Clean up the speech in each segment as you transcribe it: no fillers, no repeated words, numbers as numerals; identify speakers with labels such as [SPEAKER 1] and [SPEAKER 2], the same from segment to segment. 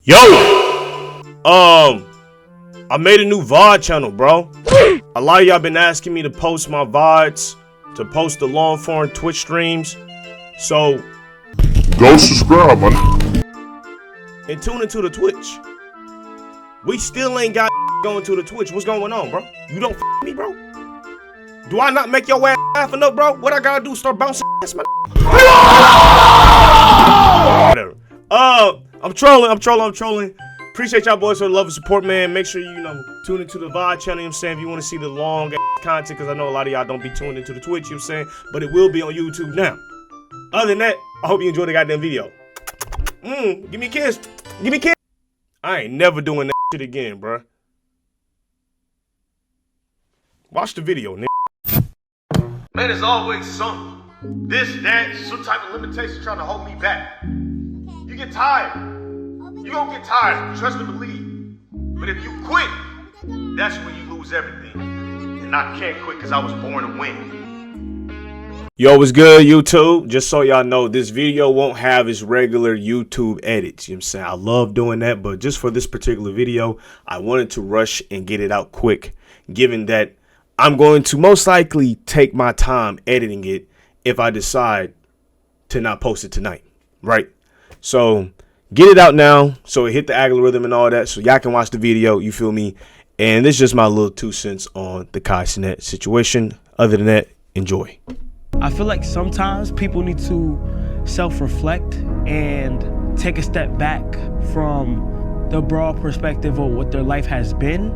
[SPEAKER 1] Yo, I made a new VOD channel, bro. A lot of y'all been asking me to post my VODs, to post the long form Twitch streams. So
[SPEAKER 2] go subscribe, man.
[SPEAKER 1] And tune into the Twitch. We still ain't got going to the Twitch. What's going on, bro? You don't f me, bro? Do I not make your ass laugh enough, bro? What I gotta do? Start bouncing ass, man? Whatever. I'm trolling. Appreciate y'all boys for the love and support, man. Make sure you tune into the VOD channel, you know what I'm saying? If you want to see the long content, because I know a lot of y'all don't be tuned into the Twitch, you know what I'm saying? But it will be on YouTube now. Other than that, I hope you enjoyed the goddamn video. Give me a kiss. Give me a kiss. I ain't never doing that shit again, bruh. Watch the video, nigga. Man, there's always something. This, that, some type of limitation trying to hold me back. You get tired. You gonna get tired. Trust and believe. But if you quit, that's when you lose everything. And I can't quit because I was born to win. Yo, what's good, YouTube? Just so y'all know, this video won't have its regular YouTube edits. You know what I'm saying? I love doing that, but just for this particular video, I wanted to rush and get it out quick, given that I'm going to most likely take my time editing it if I decide to not post it tonight, right? So get it out now so it hit the algorithm and all that so y'all can watch the video, you feel me? And this is just my little 2 cents on the Cenat situation. Other than that, enjoy.
[SPEAKER 3] I feel like sometimes people need to self-reflect and take a step back from the broad perspective of what their life has been.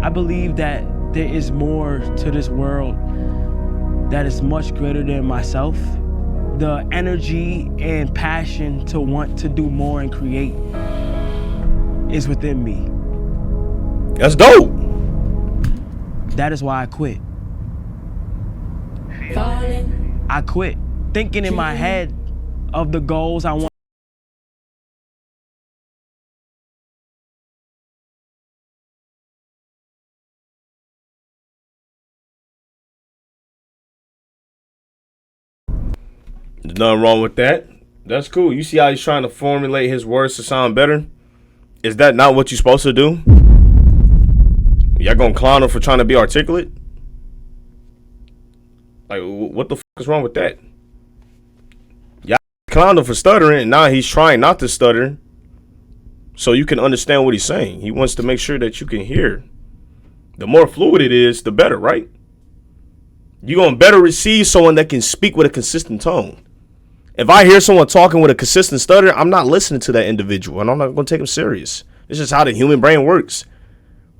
[SPEAKER 3] I believe that there is more to this world that is much greater than myself. The energy and passion to want to do more and create is within me.
[SPEAKER 1] That's dope.
[SPEAKER 3] That is why I quit. I quit thinking in my head of the goals I want.
[SPEAKER 1] There's nothing wrong with that. That's cool. You see how he's trying to formulate his words to sound better? Is that not what you're supposed to do? Y'all gonna clown him for trying to be articulate? Like, what the fuck is wrong with that? Y'all clowned him for stuttering, and now he's trying not to stutter so you can understand what he's saying. He wants to make sure that you can hear. The more fluid it is, the better, right? You're gonna better receive someone that can speak with a consistent tone. If I hear someone talking with a consistent stutter, I'm not listening to that individual, and I'm not going to take them serious. This is how the human brain works.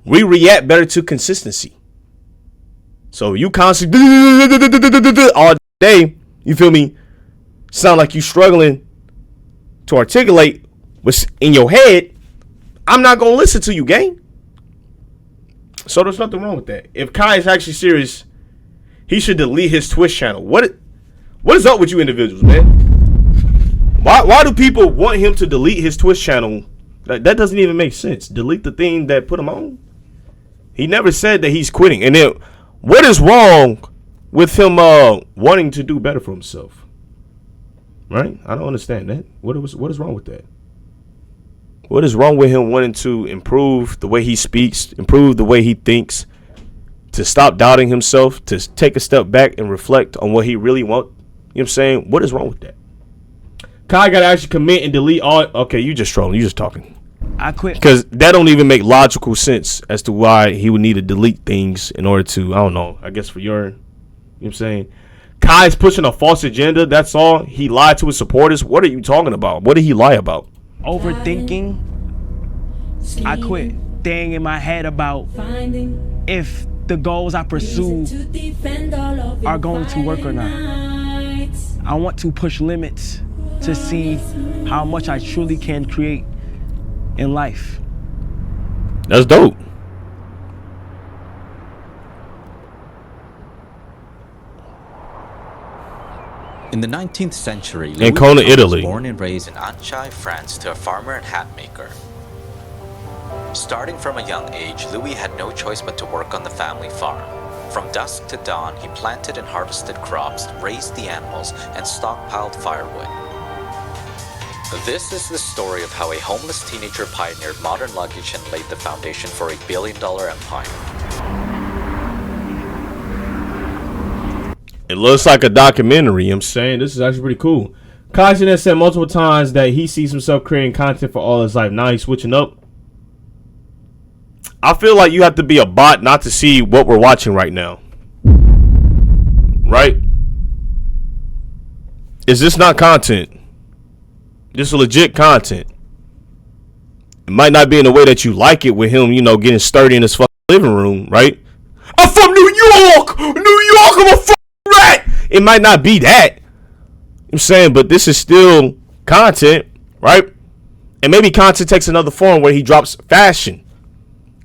[SPEAKER 1] We react better to consistency. So you constantly all day, you feel me, sound like you struggling to articulate what's in your head, I'm not going to listen to you, gang. So there's nothing wrong with that. If Kai is actually serious, he should delete his Twitch channel. What is up with you individuals, man? Why do people want him to delete his Twitch channel? That doesn't even make sense. Delete the thing that put him on. He never said that he's quitting. And then what is wrong with him wanting to do better for himself? Right? I don't understand that. What is wrong with that? What is wrong with him wanting to improve the way he speaks, improve the way he thinks, to stop doubting himself, to take a step back and reflect on what he really wants? You know what I'm saying? What is wrong with that? Kai gotta actually commit and delete all. Okay, you just trolling. You just talking.
[SPEAKER 3] I quit
[SPEAKER 1] because that don't even make logical sense as to why he would need to delete things in order to, I don't know, I guess for your, you know what I'm saying? Kai's pushing a false agenda. That's all. He lied to his supporters. What are you talking about? What did he lie about?
[SPEAKER 3] Overthinking. I quit staying in my head about if the goals I pursue are going to work or not. I want to push limits to see how much I truly can create in life.
[SPEAKER 1] That's dope.
[SPEAKER 4] In the 19th century,
[SPEAKER 1] in Kona, Italy,
[SPEAKER 4] was born and raised in Anchai, France, to a farmer and hat maker. Starting from a young age, Louis had no choice but to work on the family farm. From dusk to dawn, he planted and harvested crops, raised the animals, and stockpiled firewood. This is the story of how a homeless teenager pioneered modern luggage and laid the foundation for a billion-dollar empire.
[SPEAKER 1] It looks like a documentary. You know what I'm saying? This is actually pretty cool. Kenshin has said multiple times that he sees himself creating content for all his life. Now he's switching up. I feel like you have to be a bot not to see what we're watching right now. Right? Is this not content? This is legit content. It might not be in the way that you like it with him, you know, getting sturdy in his fucking living room, right? I'm from New York! New York, I'm a fucking rat! It might not be that. I'm saying, but this is still content, right? And maybe content takes another form where he drops fashion.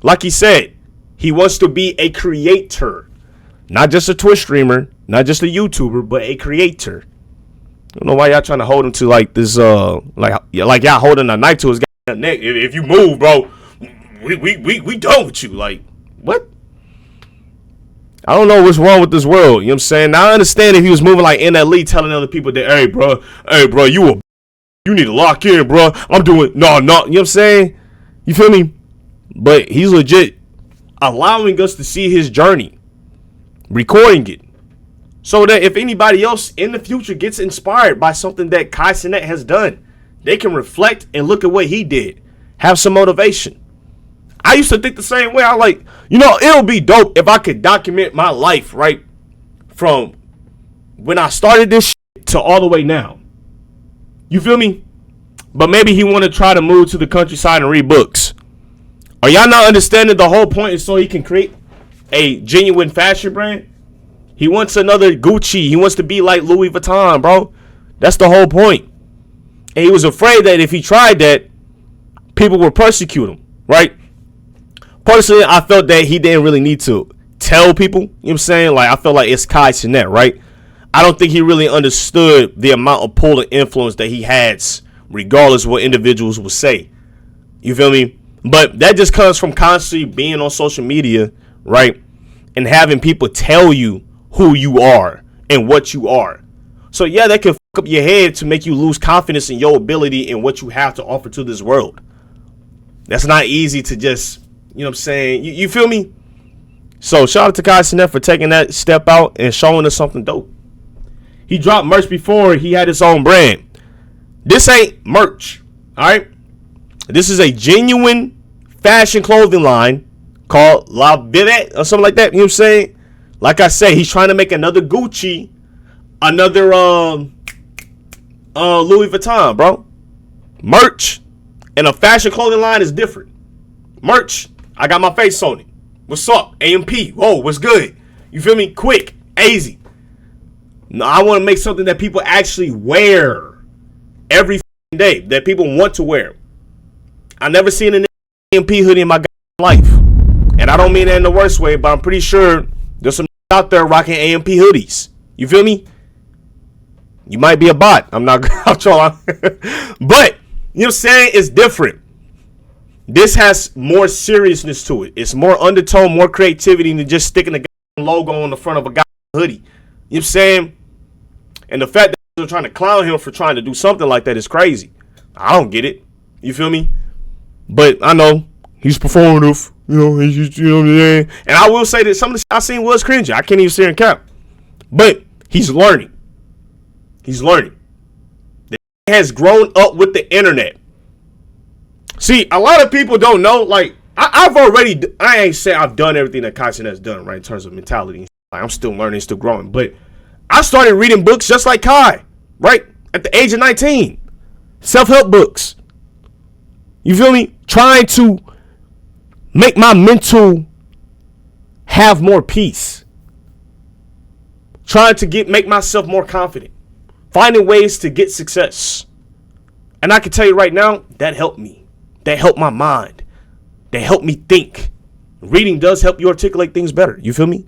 [SPEAKER 1] Like he said, he wants to be a creator. Not just a Twitch streamer, not just a YouTuber, but a creator. I don't know why y'all trying to hold him to like this, like y'all holding a knife to his goddamn neck. If you move, bro, we done with you. Like, what? I don't know what's wrong with this world. You know what I'm saying? Now I understand if he was moving like in that league telling other people that, hey, bro, you need to lock in, bro. I'm doing, no. You know what I'm saying? You feel me? But he's legit allowing us to see his journey, recording it, so that if anybody else in the future gets inspired by something that Cenat has done, they can reflect and look at what he did, have some motivation. I used to think the same way. I like, you know, it would be dope if I could document my life, right, from when I started this shit to all the way now. You feel me? But maybe he want to try to move to the countryside and read books. Are y'all not understanding the whole point is so he can create a genuine fashion brand? He wants another Gucci. He wants to be like Louis Vuitton, bro. That's the whole point. And he was afraid that if he tried that, people would persecute him, right? Personally, I felt that he didn't really need to tell people. You know what I'm saying? Like, I felt like it's Cenat, right? I don't think he really understood the amount of pull and influence that he has, regardless of what individuals will say. You feel me? But that just comes from constantly being on social media, right? And having people tell you who you are and what you are. So yeah, that can fuck up your head to make you lose confidence in your ability and what you have to offer to this world. That's not easy to just, you know what I'm saying? You feel me? So shout out to Cenat for taking that step out and showing us something dope. He dropped merch before he had his own brand. This ain't merch, all right? This is a genuine fashion clothing line called La Bivette or something like that. You know what I'm saying? Like I say, he's trying to make another Gucci, another Louis Vuitton, bro. Merch and a fashion clothing line is different. Merch, I got my face on it. What's up? AMP. Whoa, what's good? You feel me? Quick, easy. No, I want to make something that people actually wear every day, that people want to wear. I never seen an AMP hoodie in my life. And I don't mean that in the worst way, but I'm pretty sure there's some out there rocking AMP hoodies. You feel me? You might be a bot. I'm not I'm trolling. But, you know what I'm saying? It's different. This has more seriousness to it. It's more undertone, more creativity than just sticking a logo on the front of a hoodie. You know what I'm saying? And the fact that they're trying to clown him for trying to do something like that is crazy. I don't get it. You feel me? But I know he's performative. You know, he's just, you know what I'm saying? And I will say that some of the shit I seen was cringy. I can't even sit and cap. But he's learning. He's learning. He has grown up with the internet. See, a lot of people don't know. Like, I ain't say I've done everything that Cenat has done, right, in terms of mentality. Like, I'm still learning, still growing. But I started reading books just like Kai, right, at the age of 19. Self-help books. You feel me? Trying to make my mental have more peace. Trying to make myself more confident. Finding ways to get success. And I can tell you right now, that helped me. That helped my mind. That helped me think. Reading does help you articulate things better. You feel me? You know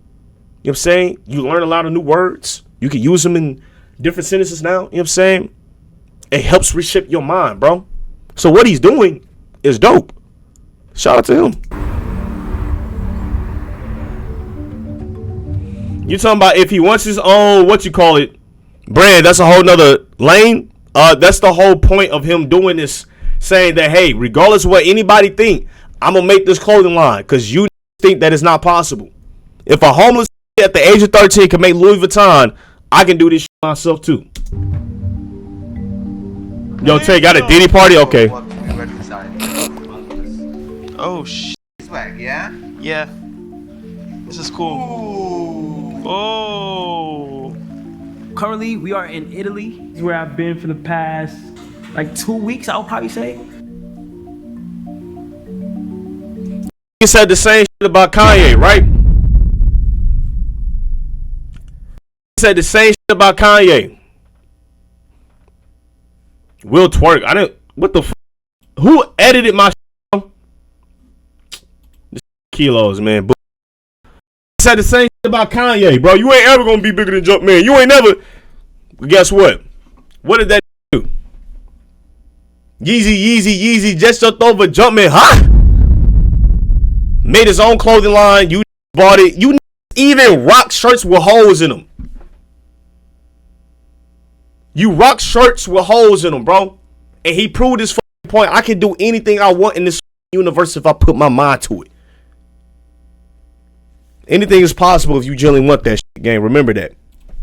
[SPEAKER 1] what I'm saying? You learn a lot of new words. You can use them in different sentences now. You know what I'm saying? It helps reshape your mind, bro. So what he's doing is dope. Shout out to him. You talking about if he wants his own, brand, that's a whole nother lane That's the whole point of him doing this, saying that, hey, regardless of what anybody think, I'm gonna make this clothing line because you think that it's not possible. If a homeless at the age of 13 can make Louis Vuitton, I can do this shit myself too. Yo, Tay, got a Diddy party? Okay.
[SPEAKER 5] Oh shit.
[SPEAKER 6] Swag, yeah?
[SPEAKER 5] Yeah. This is cool.
[SPEAKER 6] Ooh.
[SPEAKER 5] Oh.
[SPEAKER 3] Currently, we are in Italy, where I've been for the past like 2 weeks, I would probably say.
[SPEAKER 1] He said the same shit about Kanye, right? He said the same shit about Kanye. Will twerk. I didn't. What the? Who edited my? This kilos, man. He said the same shit about Kanye, bro. You ain't ever gonna be bigger than Jumpman. You ain't never. But guess what? What did that do? Yeezy just jumped over Jumpman, huh? Made his own clothing line. You bought it. You even rock shirts with holes in them. You rock shirts with holes in them, bro. And he proved his point. I can do anything I want in this universe if I put my mind to it. Anything is possible if you genuinely want that shit, gang. Remember that.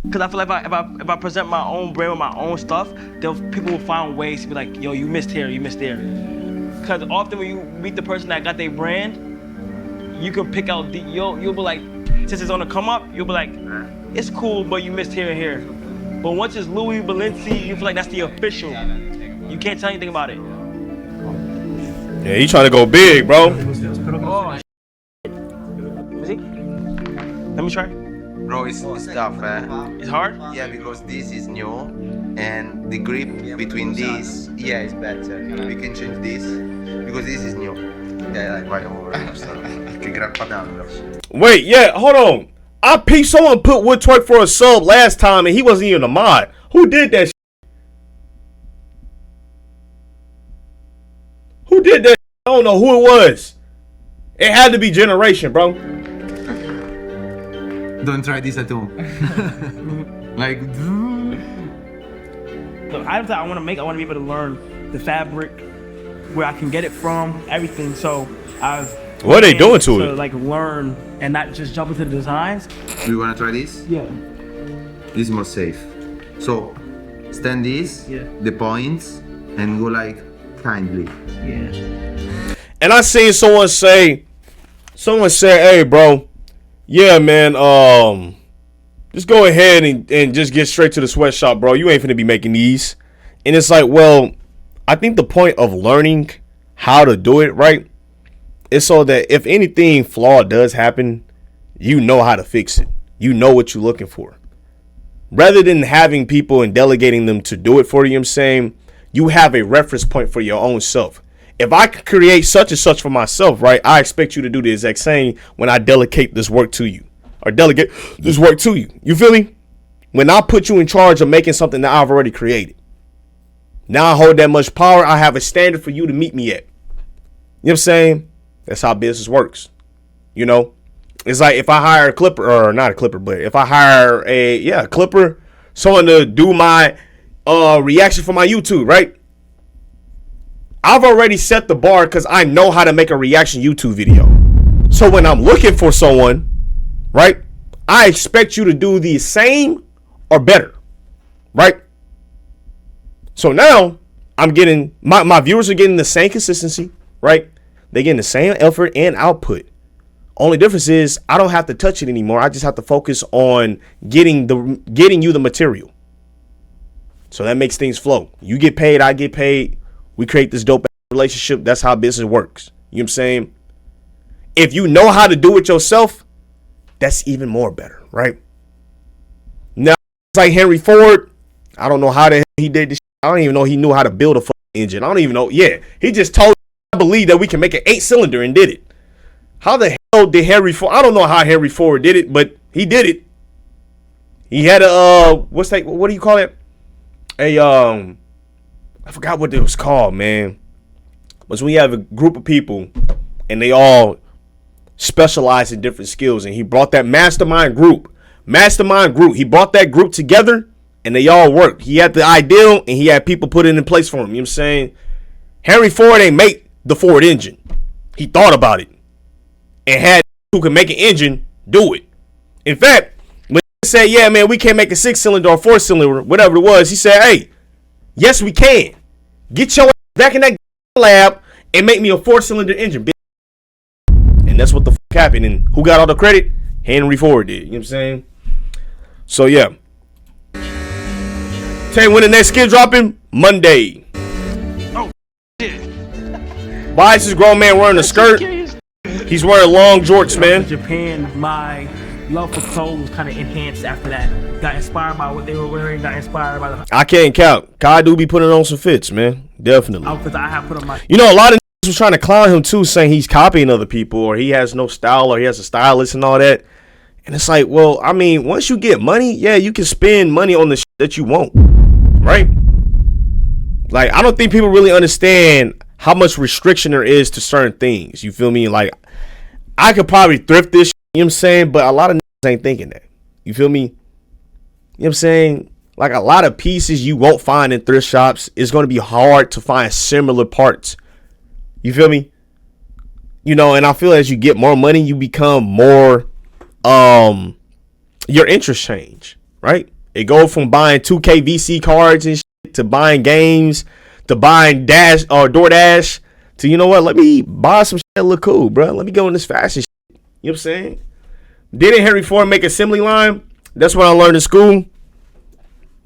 [SPEAKER 3] Because I feel like if I present my own brand with my own stuff, people will find ways to be like, yo, you missed here, you missed there. Because often when you meet the person that got their brand, you can pick out you'll be like, since it's on the come up, you'll be like, it's cool, but you missed here and here. But once it's Louis Berleezy, you feel like that's the official. You can't tell anything about it.
[SPEAKER 1] Yeah, he trying to go big, bro.
[SPEAKER 3] Oh, is he? Let me try.
[SPEAKER 6] Bro, it's tough, eh?
[SPEAKER 3] It's hard?
[SPEAKER 6] Yeah, because this is new and the grip between these, yeah, is better. We can change this because this is new. Yeah, like right over. Che grappadando.
[SPEAKER 1] Wait, yeah, hold on. I peeped someone put Wood Twerk for a sub last time and he wasn't even a mod. Who did that shit? Who did that shit? I don't know who it was. It had to be Generation, bro.
[SPEAKER 6] Don't try this at home. Like,
[SPEAKER 3] The items that I want to make, I want to be able to learn the fabric, where I can get it from, everything. So I've
[SPEAKER 1] What are they doing to it?
[SPEAKER 3] Like learn and not just jump into the designs.
[SPEAKER 6] you wanna try this?
[SPEAKER 3] Yeah.
[SPEAKER 6] This is more safe. So, stand this,
[SPEAKER 3] Yeah.
[SPEAKER 6] the points, and go like kindly.
[SPEAKER 3] Yeah.
[SPEAKER 1] And I seen someone say, hey, bro, yeah, man, just go ahead and just get straight to the sweatshop, bro. You ain't finna be making these. And it's like, well, I think the point of learning how to do it right is so that if anything flawed does happen, you know how to fix it. You know what you're looking for. Rather than having people and delegating them to do it for you, you know what I'm saying, you have a reference point for your own self. If I could create such and such for myself, right, I expect you to do the exact same when I delegate this work to you. Or delegate this work to you. You feel me? When I put you in charge of making something that I've already created. Now I hold that much power. I have a standard for you to meet me at. You know what I'm saying? That's how business works. You know? It's like if I hire a clipper, or not a clipper, but if I hire a clipper, someone to do my reaction for my YouTube, right? I've already set the bar because I know how to make a reaction YouTube video. So when I'm looking for someone, right, I expect you to do the same or better, right? So now I'm getting, my viewers are getting the same consistency, right? They're getting the same effort and output. Only difference is I don't have to touch it anymore. I just have to focus on getting you the material. So that makes things flow. You get paid, I get paid. We create this dope relationship. That's how business works. You know what I'm saying? If you know how to do it yourself, that's even more better, right? Now, it's like Henry Ford. I don't know how the hell he did this. I don't even know he knew how to build a fucking engine. I don't even know. Yeah, he just told me I believe that we can make an 8-cylinder and did it. How the hell did Henry Ford? I don't know how Henry Ford did it, but he did it. He had a what do you call it? I forgot what it was called, man. But when you have a group of people and they all specialize in different skills, and he brought that mastermind group. He brought that group together and they all worked. He had the ideal, and he had people put it in place for him. You know what I'm saying? Henry Ford ain't make the Ford engine. He thought about it and had who can make an engine do it. In fact, when he said, yeah, man, we can't make a 6-cylinder or 4-cylinder, whatever it was, he said, hey, yes, we can. Get your ass back in that lab and make me a 4-cylinder engine, bitch. And that's what the fuck happened. And who got all the credit? Henry Ford did. You know what I'm saying? So, yeah. Tell you when the next skit dropping? Monday.
[SPEAKER 5] Oh, shit.
[SPEAKER 1] Why is this grown man wearing a skirt? He's wearing long jorts, man.
[SPEAKER 3] In Japan, my love for clothes was kind of enhanced after that. Got inspired by what they were wearing. Got inspired by the
[SPEAKER 1] I can't count. Kai do be putting on some fits, man. Definitely.
[SPEAKER 3] outfits I have put on my.
[SPEAKER 1] You know, a lot of niggas was trying to clown him too, saying he's copying other people or he has no style or he has a stylist and all that. And it's like, well, I mean, once you get money, yeah, you can spend money on the shit that you want, right? Like, I don't think people really understand how much restriction there is to certain things. You feel me? Like, I could probably thrift this shit, you know what I'm saying? But a lot of niggas ain't thinking that. You feel me? You know what I'm saying? Like, a lot of pieces you won't find in thrift shops. It's going to be hard to find similar parts. You feel me? You know, and I feel as you get more money, you become more, your interest change, right? It go from buying 2K VC cards and shit to buying games to buying Dash or DoorDash to, you know what, let me buy some shit that look cool, bro. Let me go in this fashion shit. You know what I'm saying? Didn't Henry Ford make assembly line? That's what I learned in school.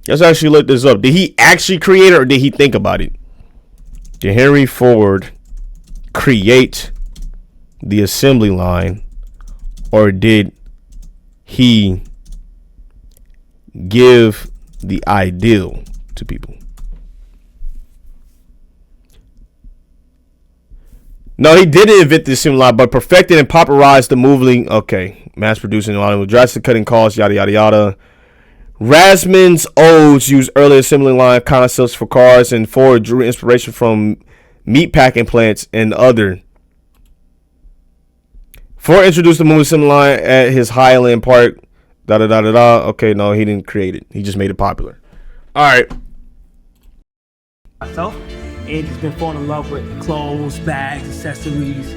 [SPEAKER 1] Let's actually look this up. Did he actually create it or did he think about it? Did Henry Ford create the assembly line or did he give the ideal to people? No, he didn't invent the assembly line, but perfected and popularized the moving. Okay, mass producing a lot of drastic cutting costs, yada yada yada. Rasmund's odes used early assembly line concepts for cars, and Ford drew inspiration from meat packing plants and other. Ford introduced the moving assembly line at his Highland Park. Da da da da da. Okay, no, he didn't create it. He just made it popular. All right.
[SPEAKER 3] Myself, and just been falling in love with clothes, bags, accessories.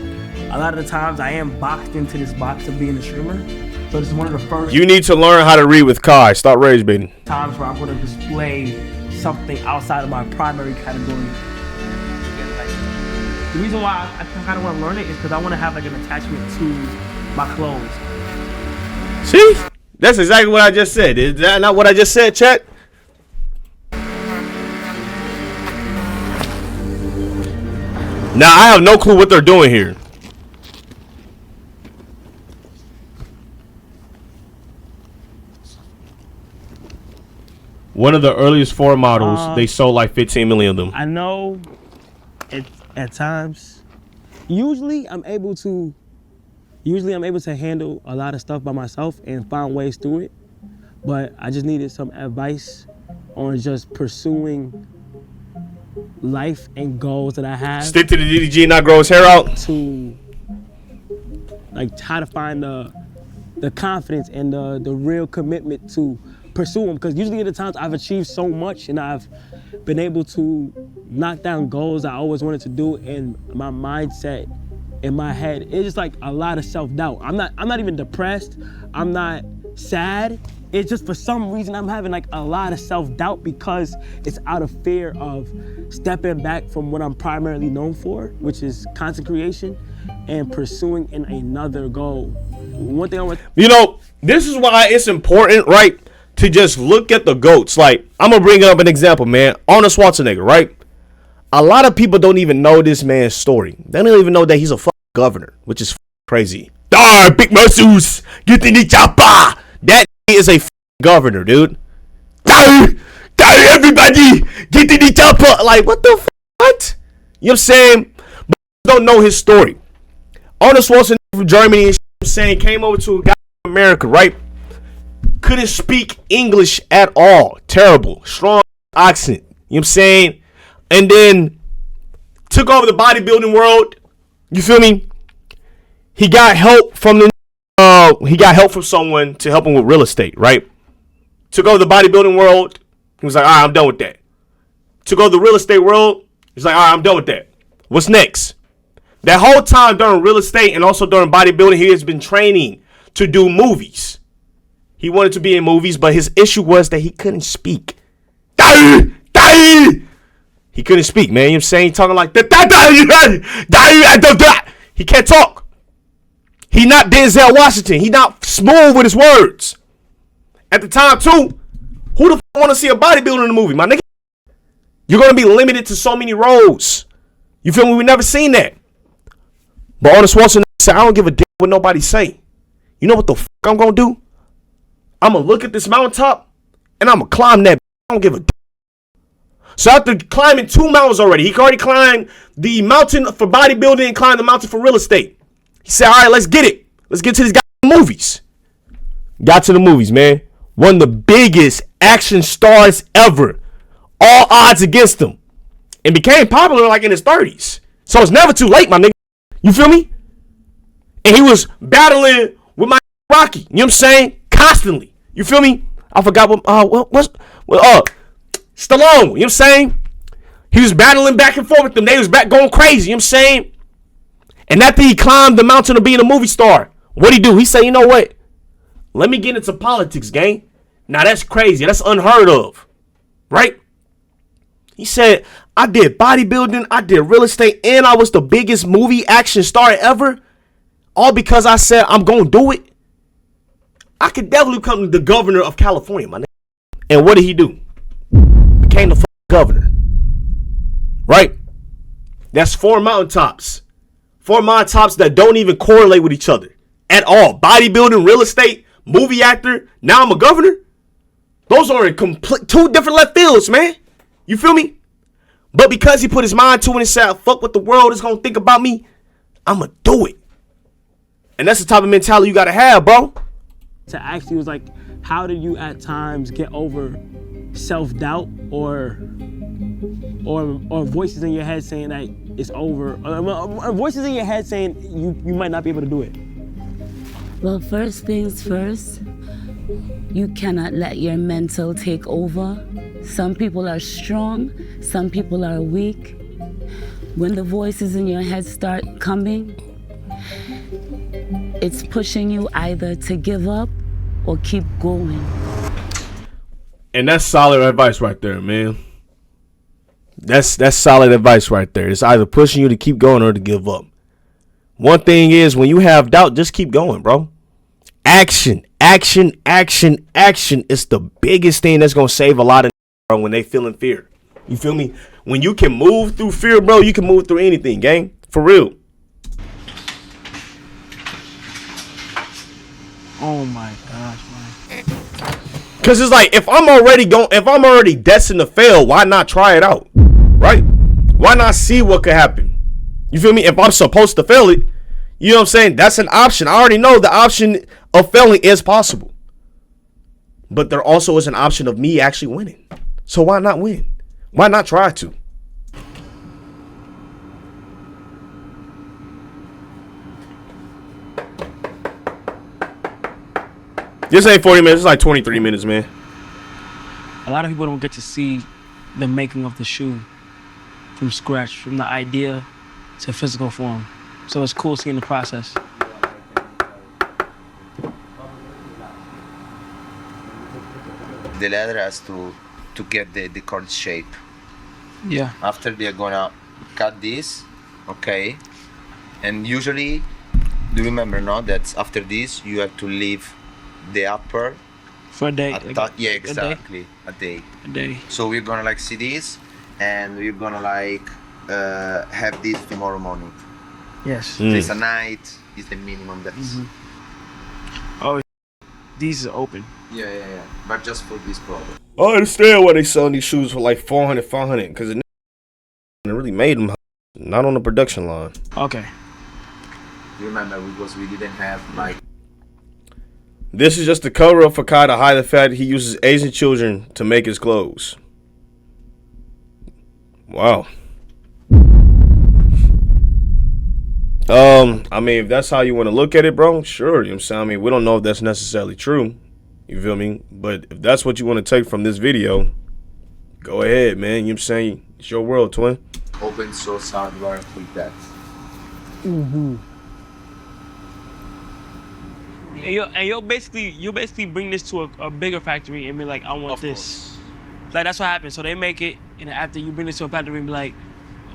[SPEAKER 3] A lot of the times I am boxed into this box of being a streamer. So this is one of the first
[SPEAKER 1] You need to learn how to read with Kai. Stop rage baiting.
[SPEAKER 3] times where I'm going to display something outside of my primary category. The reason why I kind of want to learn it is because I want to have like an attachment to my clothes.
[SPEAKER 1] See? That's exactly what I just said. Is that not what I just said, chat? Now, I have no clue what they're doing here. One of the earliest Ford models, they sold like 15 million of them.
[SPEAKER 3] I know it at times. Usually I'm able to handle a lot of stuff by myself and find ways through it. But I just needed some advice on just pursuing life and goals that I have.
[SPEAKER 1] Stick to the DDG and not grow his hair out.
[SPEAKER 3] To like how to find the confidence and the real commitment to pursue them, because usually at the times I've achieved so much and I've been able to knock down goals I always wanted to do, and my mindset in my head it's just like a lot of self-doubt. I'm not even depressed, I'm not sad, it's just for some reason I'm having like a lot of self-doubt because it's out of fear of stepping back from what I'm primarily known for, which is content creation, and pursuing in another goal. One thing I want,
[SPEAKER 1] You know, this is why it's important, right, to just look at the GOATs. Like, I'm going to bring up an example, man. Arnold Schwarzenegger, right? A lot of people don't even know this man's story. They don't even know that he's a fucking governor, which is crazy. Big muscles, get in the chopper. That is a governor, dude. Everybody, get in the chopper. Like, what the what? You know what I'm saying? But don't know his story. Arnold Schwarzenegger from Germany, you know what I'm saying, came over to a guy from America, right? Couldn't speak English at all. Terrible. Strong accent. You know what I'm saying? And then took over the bodybuilding world. You feel me? He got help from someone to help him with real estate, right? Took over the bodybuilding world. He was like, all right, I'm done with that. To go to the real estate world, he's like, all right, I'm done with that. What's next? That whole time during real estate and also during bodybuilding, he has been training to do movies. He wanted to be in movies, but his issue was that he couldn't speak. He couldn't speak, man. You know what I'm saying? He talking like that. He can't talk. He not Denzel Washington. He not smooth with his words. At the time, too, who the f*** want to see a bodybuilder in the movie, my nigga? You're going to be limited to so many roles. You feel me? We never seen that. But Arnold Schwarzenegger said, I don't give a damn what nobody say. You know what the f*** I'm going to do? I'm going to look at this mountaintop, and I'm going to climb that. I don't give a damn. So after climbing 2 mountains already, he already climbed the mountain for bodybuilding and climbed the mountain for real estate. He said, all right, let's get it. Let's get to these movies. Got to the movies, man. One of the biggest action stars ever. All odds against him. And became popular like in his 30s. So it's never too late, my nigga. You feel me? And he was battling with my Rocky. You know what I'm saying? Constantly. You feel me? I forgot what Stallone. You know what I'm saying? He was battling back and forth with them. They was back going crazy. You know what I'm saying? And after he climbed the mountain of being a movie star, what'd he do? He said, you know what? Let me get into politics, gang. Now that's crazy. That's unheard of. Right? He said, I did bodybuilding, I did real estate, and I was the biggest movie action star ever. All because I said I'm going to do it. I could definitely become the governor of California, my nigga. And what did he do? Became the governor. Right? That's 4 mountaintops. 4 mountaintops that don't even correlate with each other at all. Bodybuilding, real estate, movie actor. Now I'm a governor. Those are in complete 2 different left fields, man. You feel me? But because he put his mind to it and said, fuck what the world is going to think about me, I'm going to do it. And that's the type of mentality you got to have, bro.
[SPEAKER 3] To ask you was like, how did you at times get over self-doubt or voices in your head saying that it's over, or voices in your head saying you might not be able to do it?
[SPEAKER 7] Well, first things first, you cannot let your mental take over. Some people are strong, some people are weak. When the voices in your head start coming, it's pushing you either to give up or keep going.
[SPEAKER 1] And that's solid advice right there, man. That's solid advice right there. It's either pushing you to keep going or to give up. One thing is, when you have doubt, just keep going, bro. Action, action, action, action is the biggest thing that's going to save a lot of when they feeling fear. You feel me? When you can move through fear, bro, you can move through anything, gang. For real.
[SPEAKER 3] Oh my gosh, man.
[SPEAKER 1] Cause it's like, if I'm already destined to fail, why not try it out? Right? Why not see what could happen? You feel me? If I'm supposed to fail it, you know what I'm saying? That's an option. I already know the option of failing is possible. But there also is an option of me actually winning. So why not win? Why not try to? This ain't 40 minutes. It's like 23 minutes, man.
[SPEAKER 3] A lot of people don't get to see the making of the shoe from scratch, from the idea to physical form. So it's cool seeing the process.
[SPEAKER 6] The leather has to get the cord shape.
[SPEAKER 3] Yeah.
[SPEAKER 6] After they're gonna cut this, okay. And usually, do you remember, no? That after this, you have to leave the upper
[SPEAKER 3] For a day.
[SPEAKER 6] yeah, exactly. A day.
[SPEAKER 3] A day.
[SPEAKER 6] So we're gonna like see this, and we're gonna like have this tomorrow morning.
[SPEAKER 3] Yes.
[SPEAKER 6] So it's a night. Is the minimum that's.
[SPEAKER 3] Oh, these are open.
[SPEAKER 6] Yeah. But just for this problem.
[SPEAKER 1] I understand why they selling these shoes for like 400, 500, because it really made them, not on the production line.
[SPEAKER 3] Okay.
[SPEAKER 6] You remember, because we didn't have like.
[SPEAKER 1] This is just the cover up for Kai to hide the fact he uses Asian children to make his clothes. Wow. I mean, if that's how you want to look at it, bro, sure. You know what I'm saying? I mean, we don't know if that's necessarily true. You feel me? But if that's what you want to take from this video, Go ahead, man. You know what I'm saying? It's your world, twin.
[SPEAKER 6] Open source hardware with that.
[SPEAKER 3] And you'll basically bring this to a bigger factory and be like, I want this. Like that's what happens. So they make it, and after you bring this to a factory and be like,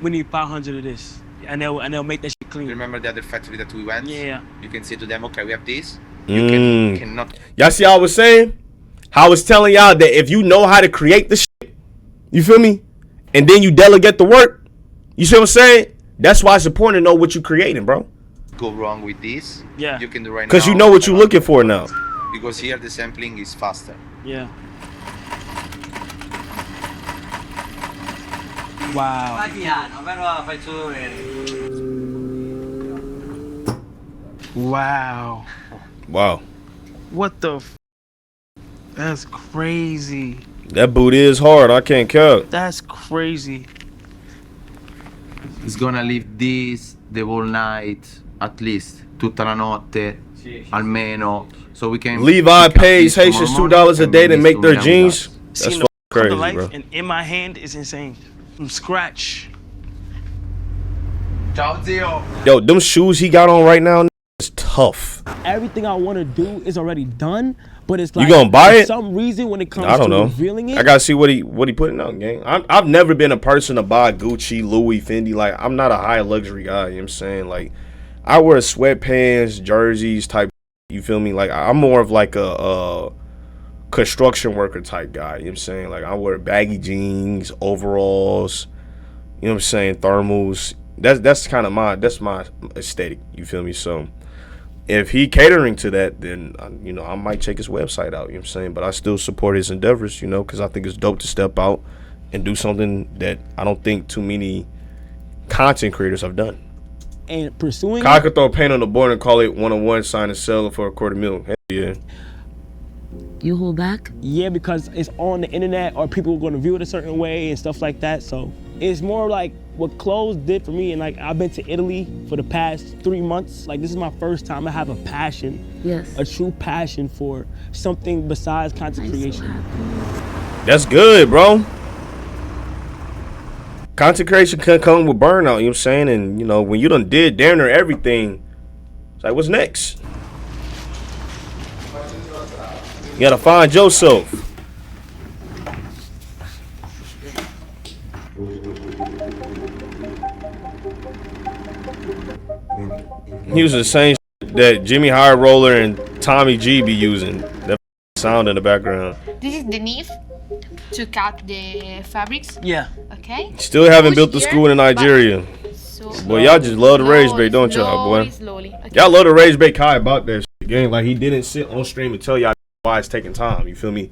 [SPEAKER 3] we need 500 of this, and they'll make that shit clean.
[SPEAKER 6] Remember the other factory that we went?
[SPEAKER 3] Yeah.
[SPEAKER 6] You can say to them, okay, we have this. You cannot.
[SPEAKER 1] Y'all see how I was saying? How I was telling y'all that if you know how to create the shit, you feel me? And then you delegate the work. You see what I'm saying? That's why it's important to know what you're creating, bro.
[SPEAKER 6] Go wrong with this.
[SPEAKER 3] Yeah.
[SPEAKER 6] You can do right now.
[SPEAKER 1] Because you know what you're looking for now.
[SPEAKER 6] Because here the sampling is faster.
[SPEAKER 3] Yeah. Wow. Wow.
[SPEAKER 1] Wow.
[SPEAKER 3] What the f? That's crazy.
[SPEAKER 1] That boot is hard. I can't count.
[SPEAKER 3] That's crazy.
[SPEAKER 6] It's gonna leave this the whole night, at least. Tutta la notte, almeno. So we can.
[SPEAKER 1] Levi pays Haitians $2 a day to make their jeans. That's
[SPEAKER 3] Seeing
[SPEAKER 1] fucking
[SPEAKER 3] the
[SPEAKER 1] crazy,
[SPEAKER 3] life
[SPEAKER 1] bro.
[SPEAKER 3] and in my hand is insane. From scratch.
[SPEAKER 6] Ciao, zio.
[SPEAKER 1] Yo, them shoes he got on right now is tough.
[SPEAKER 3] Everything I want to do is already done, but it's like
[SPEAKER 1] You gonna buy
[SPEAKER 3] for
[SPEAKER 1] it?
[SPEAKER 3] some reason when it comes
[SPEAKER 1] I don't
[SPEAKER 3] to
[SPEAKER 1] know.
[SPEAKER 3] revealing it.
[SPEAKER 1] I gotta see what he putting out, gang. I've never been a person to buy Gucci, Louis, Fendi. Like, I'm not a high luxury guy. You know what I'm saying? Like, I wear sweatpants, jerseys type. You feel me? Like, I'm more of like a construction worker type guy. You know what I'm saying? Like, I wear baggy jeans, overalls. You know what I'm saying? Thermals. That's kind of my aesthetic. You feel me? So if he catering to that, then you know, I might check his website out. You know what I'm saying? But I still support his endeavors. You know, because I think it's dope to step out and do something that I don't think too many content creators have done.
[SPEAKER 3] And pursuing
[SPEAKER 1] I could throw paint on the board and call it 101, sign and sell it for $250,000. Hell yeah.
[SPEAKER 7] You hold back?
[SPEAKER 3] Yeah, because it's on the internet or people are going to view it a certain way and stuff like that. So it's more like what clothes did for me. And like, I've been to Italy for the past 3 months. Like, this is my first time I have a passion,
[SPEAKER 7] Yes.
[SPEAKER 3] a true passion for something besides content
[SPEAKER 7] I'm so
[SPEAKER 3] creation.
[SPEAKER 7] happy.
[SPEAKER 1] That's good, bro. Content creation can come with burnout, you know what I'm saying? And, you know, when you done did damn near everything, it's like, what's next? You gotta find yourself. He was the same that Jimmy High Roller and Tommy G be using. That sound in the background.
[SPEAKER 8] This is the knife to cut the fabrics.
[SPEAKER 3] Yeah.
[SPEAKER 8] Okay.
[SPEAKER 1] Still haven't
[SPEAKER 8] Push
[SPEAKER 1] built the
[SPEAKER 8] here,
[SPEAKER 1] school in Nigeria.
[SPEAKER 8] but so
[SPEAKER 1] Boy, y'all just love the rage bait, don't y'all,
[SPEAKER 8] slowly,
[SPEAKER 1] boy?
[SPEAKER 8] Slowly. Okay.
[SPEAKER 1] Y'all love the rage bait Kai about that shit, gang. Like, he didn't sit on stream and tell y'all why it's taking time. You feel me?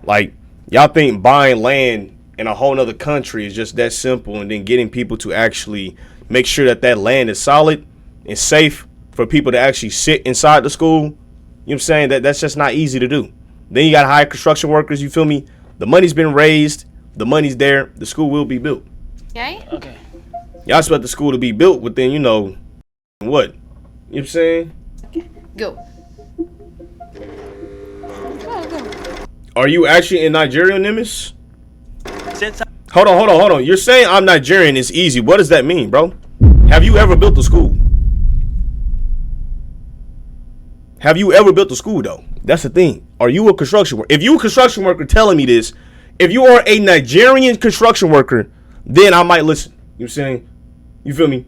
[SPEAKER 1] Like, y'all think buying land in a whole nother country is just that simple, and then getting people to actually make sure that that land is solid and safe for people to actually sit inside the school. You know what I'm saying? That's just not easy to do. Then you got to hire construction workers. You feel me? The money's been raised. The money's there. The school will be built.
[SPEAKER 8] Okay.
[SPEAKER 3] Okay.
[SPEAKER 1] Y'all expect the school to be built within, you know, what? You know what I'm saying?
[SPEAKER 8] Go. Go.
[SPEAKER 1] Are you actually in Nigeria, Nimbus?
[SPEAKER 3] Since
[SPEAKER 1] Hold on. You're saying I'm Nigerian, it's easy. What does that mean, bro? Have you ever built a school? Have you ever built a school, though? That's the thing. Are you a construction worker? If you a construction worker telling me this, if you are a Nigerian construction worker, then I might listen. You know what I'm saying? You feel me?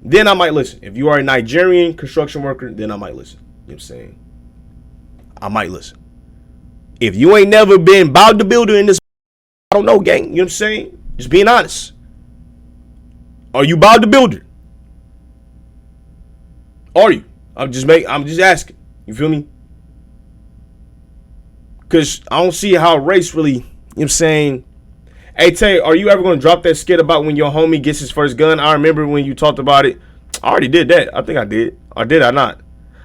[SPEAKER 1] Then I might listen. If you are a Nigerian construction worker, then I might listen. You know what I'm saying? I might listen. If you ain't never been about the builder in this, I don't know, gang. You know what I'm saying? Just being honest. Are you about the builder? Are you? I'm just asking. You feel me? Cause I don't see how race really, you know what I'm saying? Hey Tay, are you ever gonna drop that skit about when your homie gets his first gun? I remember when you talked about it. I already did that. I think I did. Or did I not?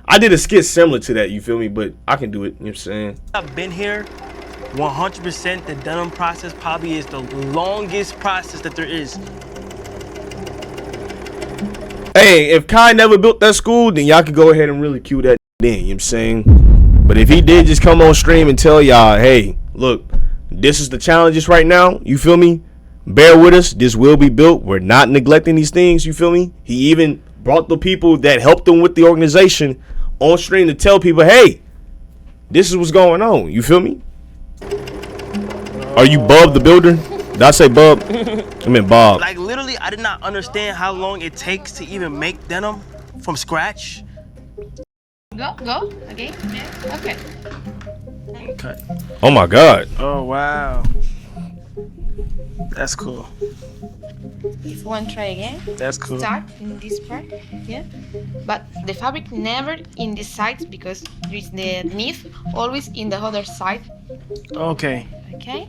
[SPEAKER 1] I did a skit similar to that, you feel me? But I can do it, you know what I'm saying?
[SPEAKER 3] I've been here, 100% the denim process probably is the longest process that there is.
[SPEAKER 1] Hey, if Kai never built that school, then y'all could go ahead and really cue that then, you know what I'm saying? But if he did just come on stream and tell y'all, hey, look, This is the challenges right now. You feel me? Bear with us. This will be built. We're not neglecting these things. You feel me? He even brought the people that helped him with the organization on stream to tell people, hey, this is what's going on. You feel me? Are you Bub the Builder? Did I say Bub? I meant Bob.
[SPEAKER 3] Like literally, I did not understand how long it takes to even make denim from scratch.
[SPEAKER 8] Go. Okay. Yeah. Okay.
[SPEAKER 3] Okay.
[SPEAKER 1] Oh my God.
[SPEAKER 3] Oh wow. That's cool.
[SPEAKER 8] If you want to try again,
[SPEAKER 3] That's cool.
[SPEAKER 8] start in this part, yeah. But the fabric never in this side because there is the knit always in the other side.
[SPEAKER 3] Okay.
[SPEAKER 8] Okay.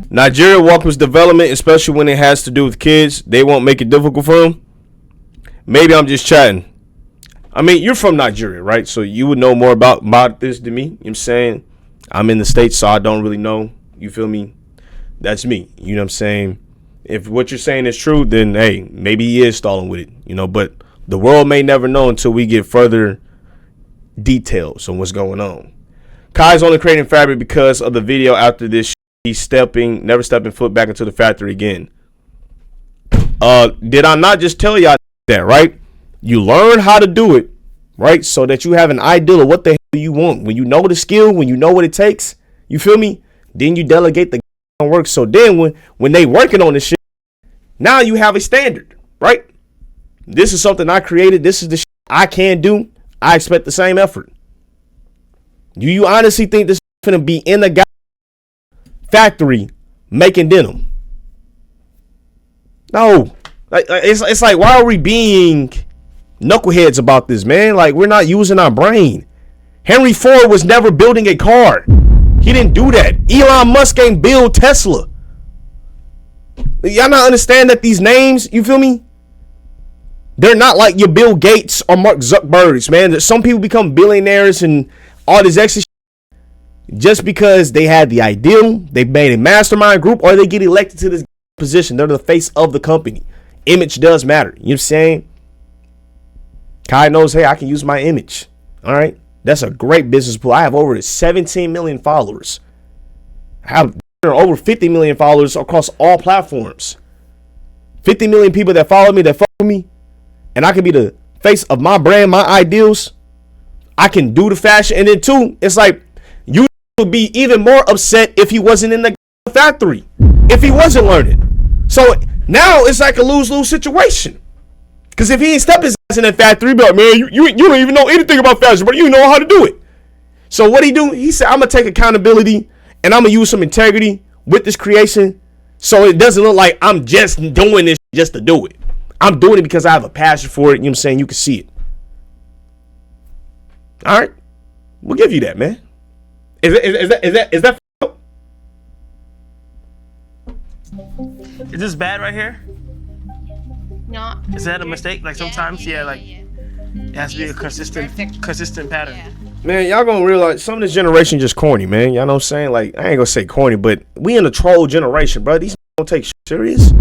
[SPEAKER 1] Nigeria welcomes development, especially when it has to do with kids. They won't make it difficult for them. Maybe I'm just chatting. I mean, you're from Nigeria, right? So you would know more about this than me. You know what I'm saying? I'm in the States, so I don't really know. You feel me? That's me. You know what I'm saying? If what you're saying is true, then, hey, maybe he is stalling with it. You know, but the world may never know until we get further details on what's going on. Kai's only creating fabric because of the video after this. He's never stepping foot back into the factory again. Did I not just tell y'all that, right? You learn how to do it, right? So that you have an idea of what the hell you want. When you know the skill, when you know what it takes, you feel me? Then you delegate the work. So then when they working on this shit, now you have a standard, right? This is something I created. This is the shit I can do. I expect the same effort. Do you honestly think this is going to be in the factory making denim? No. It's like, why are we being knuckleheads about this, man? Like, we're not using our brain. Henry Ford was never building a car. He didn't do that. Elon Musk ain't build Tesla. Y'all not understand that these names, you feel me? They're not like your Bill Gates or Mark Zuckerbergs, man. Some people become billionaires and all this extra shit just because they had the ideal, they made a mastermind group, or they get elected to this position. They're the face of the company. Image does matter. You know what I'm saying? Kai knows, hey, I can use my image. All right. That's a great business pool. I have over 17 million followers. I have over 50 million followers across all platforms. 50 million people that follow me, that follow me. And I can be the face of my brand, my ideals. I can do the fashion. And then two, it's like you would be even more upset if he wasn't in the factory, if he wasn't learning. So now it's like a lose-lose situation. Because if he ain't step his ass in that factory, be like, man, you don't even know anything about fashion, but you know how to do it. So what he do? He said, I'm going to take accountability and I'm going to use some integrity with this creation so it doesn't look like I'm just doing this just to do it. I'm doing it because I have a passion for it. You know what I'm saying? You can see it. All right. We'll give you that, man. Is that
[SPEAKER 3] Is this bad right here?
[SPEAKER 8] No.
[SPEAKER 3] Is that a mistake? Like sometimes, yeah, like it has to be a consistent pattern.
[SPEAKER 8] Yeah.
[SPEAKER 1] Man, y'all gonna realize some of this generation just corny, man. Y'all know what I'm saying? Like, I ain't gonna say corny, but we in the troll generation, bro. These don't take shit serious.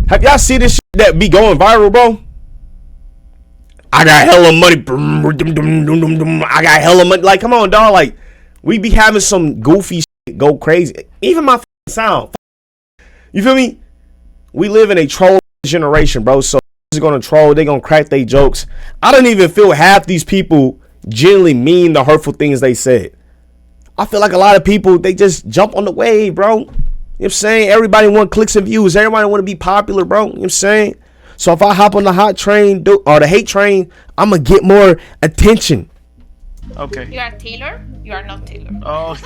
[SPEAKER 1] Have y'all seen this shit that be going viral, bro? I got hella money. I got hella money. Like, come on, dog. Like, we be having some goofy shit go crazy. Even my sound. You feel me? We live in a troll generation, bro. So they're gonna troll. They gonna crack their jokes. I don't even feel half these people genuinely mean the hurtful things they said. I feel like a lot of people, they just jump on the wave, bro. You know what I'm saying? Everybody want clicks and views. Everybody want to be popular, bro. You know what I'm saying? So if I hop on the hot train or the hate train, I'm going to get more attention.
[SPEAKER 3] Okay.
[SPEAKER 8] You are Taylor? You are not Taylor.
[SPEAKER 3] Oh.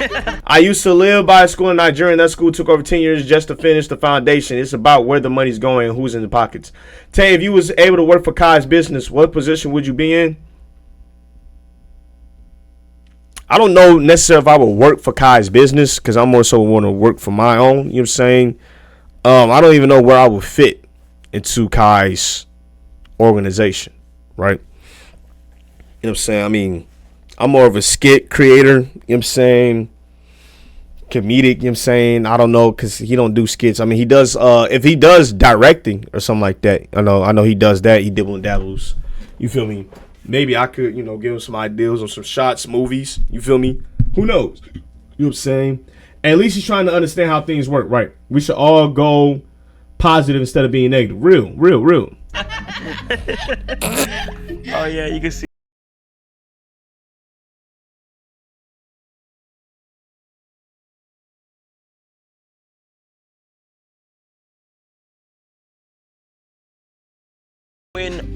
[SPEAKER 1] I used to live by a school in Nigeria, and that school took over 10 years just to finish the foundation. It's about where the money's going and who's in the pockets. Tay, if you was able to work for Kai's business, what position would you be in? I don't know necessarily if I would work for Kai's business because I'm more so want to work for my own. You know what I'm saying? I don't even know where I would fit into Kai's organization, right? You know what I'm saying? I mean, I'm more of a skit creator, you know what I'm saying? Comedic, you know what I'm saying? I don't know because he don't do skits. I mean, he does, if he does directing or something like that, I know he does that. He dibble and dabbles. You feel me? Maybe I could, give him some ideas on some shots, movies. You feel me? Who knows? You know what I'm saying? At least he's trying to understand how things work, right? We should all go positive instead of being negative. Real.
[SPEAKER 3] Oh yeah, you can see.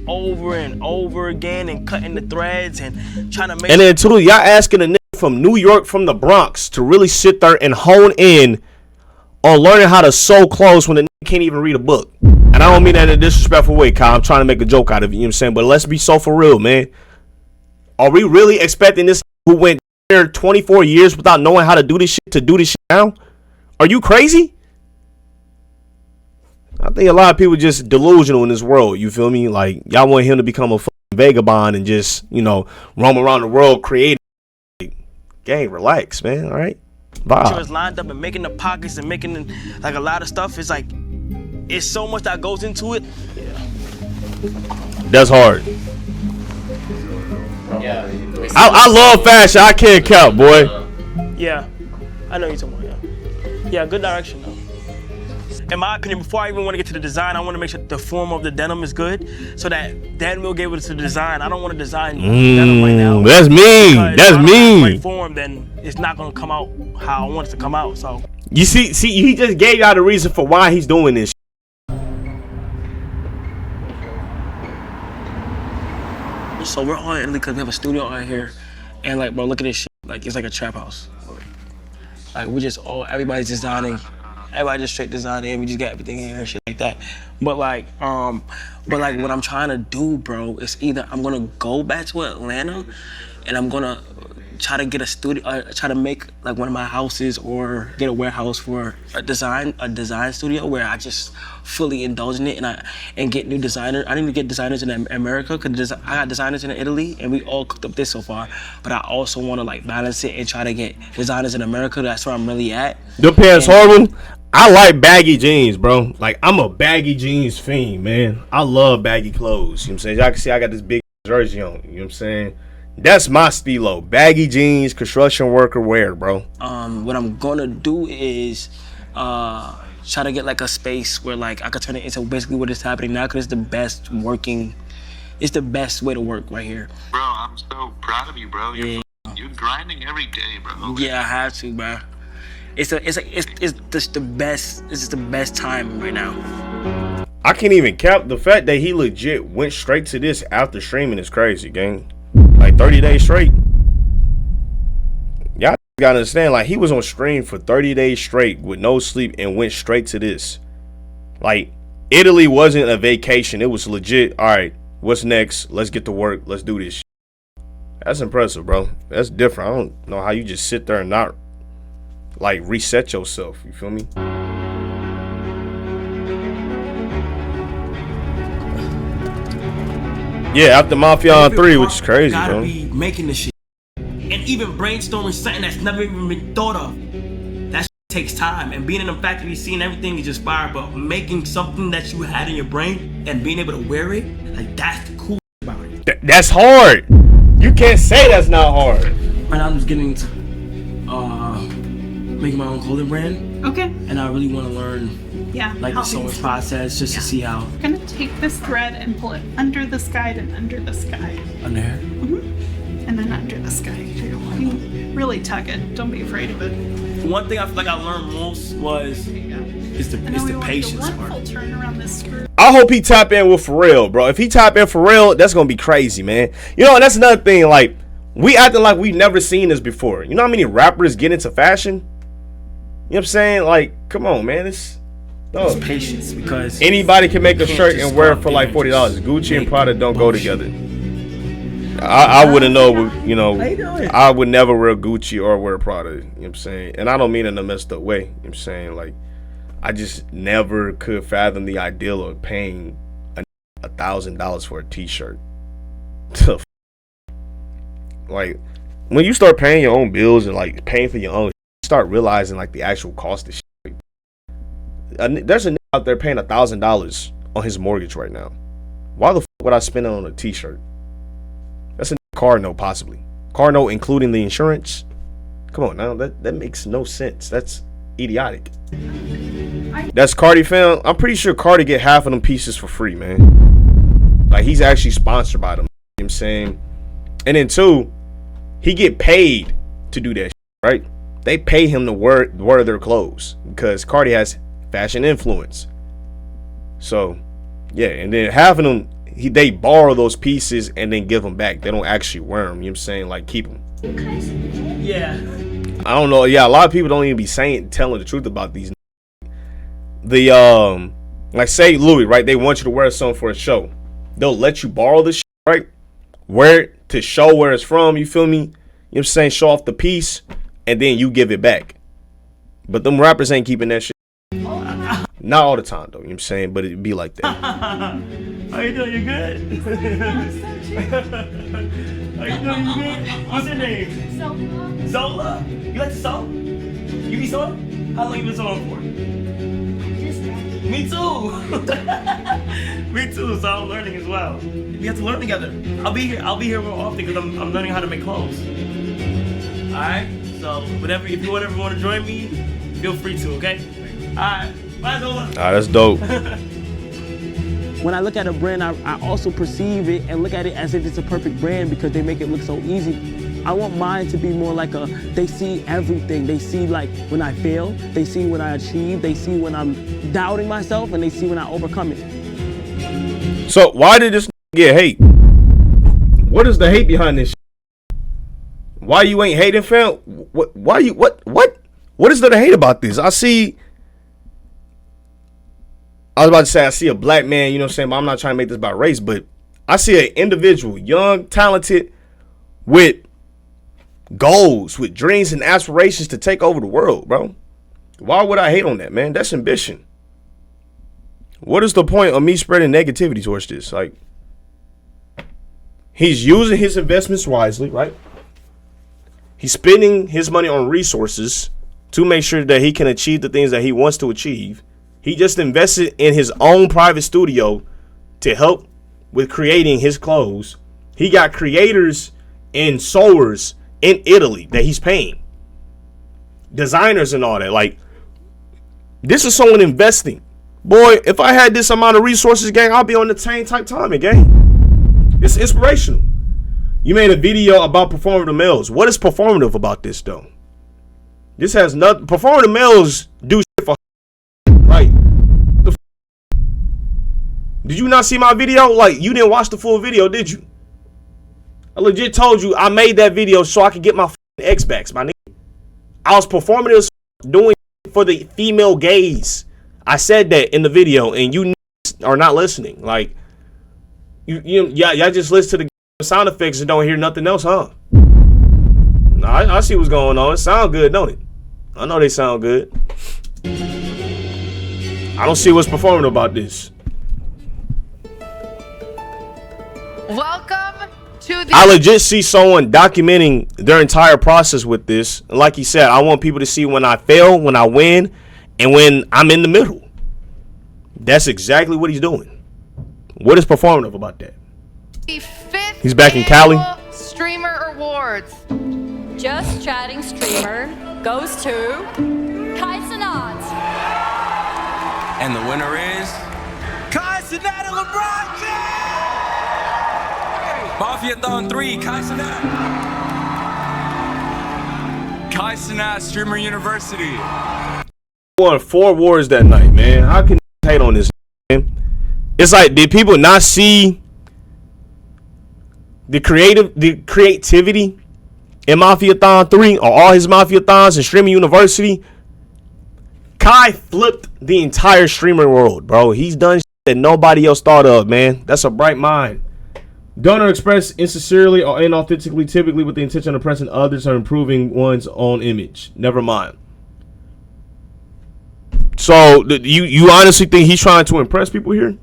[SPEAKER 3] Over and over again and cutting the threads and trying to make.
[SPEAKER 1] And then too, y'all asking a nigga from New York, from the Bronx, to really sit there and hone in on learning how to sew clothes when the nigga can't even read a book. And I don't mean that in a disrespectful way, Kyle. I'm trying to make a joke out of it, you know what I'm saying? But let's be so for real, man. Are we really expecting this who went there 24 years without knowing how to do this shit to do this shit now? Are you crazy? I think a lot of people just delusional in this world, you feel me? Like, y'all want him to become a fucking vagabond and just, you know, roam around the world creating. Gang, relax, man, all right? Bye.
[SPEAKER 3] It's lined up and making the pockets and making like a lot of stuff. It's like, it's so much that goes into it. Yeah.
[SPEAKER 1] That's hard. Yeah. I love fashion. I can't count, boy.
[SPEAKER 3] Yeah, I know you're talking about, yeah, good direction though. In my opinion, before I even want to get to the design, I want to make sure the form of the denim is good, so that then we'll get able to design. I don't want to design denim right now.
[SPEAKER 1] That's mean. That's mean.
[SPEAKER 3] Right form, then it's not gonna come out how I want it to come out. So
[SPEAKER 1] you see, he just gave y'all the reason for why he's doing this.
[SPEAKER 3] So we're all in Italy because we have a studio out here, and like, bro, look at this shit. Like, it's like a trap house. Like, we just everybody's designing. Everybody just straight designing. We just got everything in here and shit like that. But like what I'm trying to do, bro, is either I'm gonna go back to Atlanta, and I'm gonna try to get a studio, try to make like one of my houses or get a warehouse for a design studio where I just fully indulge in it and get new designers. I need to get designers in America because I got designers in Italy and we all cooked up this so far. But I also want to like balance it and try to get designers in America. That's where I'm really at.
[SPEAKER 1] The pants Harlem. I like baggy jeans, bro. Like, I'm a baggy jeans fiend, man. I love baggy clothes. You know what I'm saying? Y'all can see I got this big jersey on. You know what I'm saying? That's my stilo. Baggy jeans, construction worker wear, bro.
[SPEAKER 3] What I'm gonna do is try to get like a space where like I could turn it into basically what is happening now, because it's the best way to work right here.
[SPEAKER 9] Bro, I'm so proud of you, bro. You're grinding every day, bro.
[SPEAKER 3] Yeah, I have to, bro. It's just the best time right now.
[SPEAKER 1] I can't even cap the fact that he legit went straight to this after streaming is crazy, gang. Like 30 days straight. Y'all gotta understand, like, he was on stream for 30 days straight with no sleep and went straight to this. Like, Italy wasn't a vacation. It was legit, all right, what's next? Let's get to work. Let's do this shit. That's impressive, bro. That's different. I don't know how you just sit there and not, like, reset yourself. You feel me? Yeah, after Mafia 3, which is crazy,
[SPEAKER 3] gotta
[SPEAKER 1] bro.
[SPEAKER 3] be making this shit. And even brainstorming something that's never even been thought of. That shit takes time. And being in the factory, seeing everything is just fire, but making something that you had in your brain and being able to wear it, like, that's the cool about it.
[SPEAKER 1] That's hard. You can't say that's not hard.
[SPEAKER 3] Right now I'm just getting into making my own clothing brand.
[SPEAKER 10] Okay.
[SPEAKER 3] And I really want to learn like the sewing process just to see how.
[SPEAKER 10] I'm gonna take this thread and pull it under the sky and under the sky.
[SPEAKER 3] Under here?
[SPEAKER 10] Mm-hmm. And then under the sky too. Really tug it. Don't be afraid of it.
[SPEAKER 3] One thing I feel like I learned most was the patience part.
[SPEAKER 10] Full turn around this screw.
[SPEAKER 1] I hope he tap in with Pharrell, bro. If he tap in Pharrell, that's gonna be crazy, man. You know, and that's another thing. Like, we acting like we've never seen this before. You know how many rappers get into fashion? You know what I'm saying? Like, come on, man. It's
[SPEAKER 3] patience, because
[SPEAKER 1] anybody can make a shirt and wear it for like $40. Gucci and Prada don't go together. I wouldn't know, you know, I would never wear Gucci or wear Prada, you know what I'm saying? And I don't mean it in a messed up way, you know what I'm saying? Like, I just never could fathom the ideal of paying $1,000 for a t-shirt. Like, when you start paying your own bills and like paying for your own, you start realizing like the actual cost of shit. There's a nigga out there paying $1,000 on his mortgage right now. Why the fuck would I spend it on a t-shirt? That's a car note, possibly. Car note including the insurance. Come on now, that makes no sense. That's idiotic. That's Cardi fan. I'm pretty sure Cardi get half of them pieces for free, man. Like, he's actually sponsored by them. You know what I'm saying? And then two, he get paid to do that shit, right? They pay him to wear their clothes because Cardi has fashion influence. So, yeah, and then half of them, they borrow those pieces and then give them back. They don't actually wear them. You know what I'm saying? Like, keep them.
[SPEAKER 3] Yeah.
[SPEAKER 1] I don't know. Yeah, a lot of people don't even be telling the truth about these. Like, say Louis, right? They want you to wear something for a show. They'll let you borrow the shit, right? Wear it to show where it's from. You feel me? You know what I'm saying? Show off the piece, and then you give it back. But them rappers ain't keeping that shit. Not all the time, though. You know what I'm saying? But it'd be like that.
[SPEAKER 3] How you doing? You good? How you doing? You good? What's your name? Zola. Zola? You like to sew? You be sewing? How long you been sewing for? Me too. Me too. So I'm learning as well. We have to learn together. I'll be here more often because I'm learning how to make clothes. All right. So if you ever want to join me, feel free to. Okay. All right. Bye, Zola. All right.
[SPEAKER 1] That's dope.
[SPEAKER 3] When I look at a brand, I also perceive it and look at it as if it's a perfect brand because they make it look so easy. I want mine to be more like they see everything. They see like when I fail, they see when I achieve, they see when I'm doubting myself, and they see when I overcome it.
[SPEAKER 1] So why did this get hate? What is the hate behind this shit? Why you ain't hating, fam? What is there to hate about this? I was about to say I see a black man, you know what I'm saying, but I'm not trying to make this about race, but I see an individual, young, talented, with goals, with dreams and aspirations to take over the world, bro. Why would I hate on that, man? That's ambition. What is the point of me spreading negativity towards this? Like, he's using his investments wisely, right? He's spending his money on resources to make sure that he can achieve the things that he wants to achieve. He just invested in his own private studio to help with creating his clothes. He got creators and sewers in Italy that he's paying. Designers and all that. Like, this is someone investing. Boy, if I had this amount of resources, gang, I'll be on the same type timing, gang. It's inspirational. You made a video about performative males. What is performative about this, though? This has nothing. Performative males do shit for right. Did you not see my video? Like, you didn't watch the full video, did you? I legit told you I made that video so I could get my X-backs, my nigga. I was performative doing for the female gaze. I said that in the video, and you are not listening. Like, y'all just listen to the sound effects and don't hear nothing else, huh? I see what's going on. It sound good, don't it? I know they sound good. I don't see what's performative about this.
[SPEAKER 8] Welcome to the.
[SPEAKER 1] I legit see someone documenting their entire process with this. And like he said, I want people to see when I fail, when I win, and when I'm in the middle. That's exactly what he's doing. What is performative about that?
[SPEAKER 8] The 5th
[SPEAKER 1] He's back in Cali.
[SPEAKER 8] Streamer Awards.
[SPEAKER 11] Just Chatting Streamer goes to Cenat.
[SPEAKER 5] And the winner is Cenat and LeBron James! Mafia-thon 3, Cenat. Cenat Streamer University.
[SPEAKER 1] Won 4 awards that night, man. How can you hate on this, man? It's like, did people not see the creativity in Mafia-thon 3 or all his Mafia-thons in Streamer University? Kai flipped the entire streamer world, bro. He's done shit that nobody else thought of, man. That's a bright mind. Don't express insincerely or inauthentically, typically with the intention of impressing others or improving one's own image. Never mind. So, you honestly think he's trying to impress people here?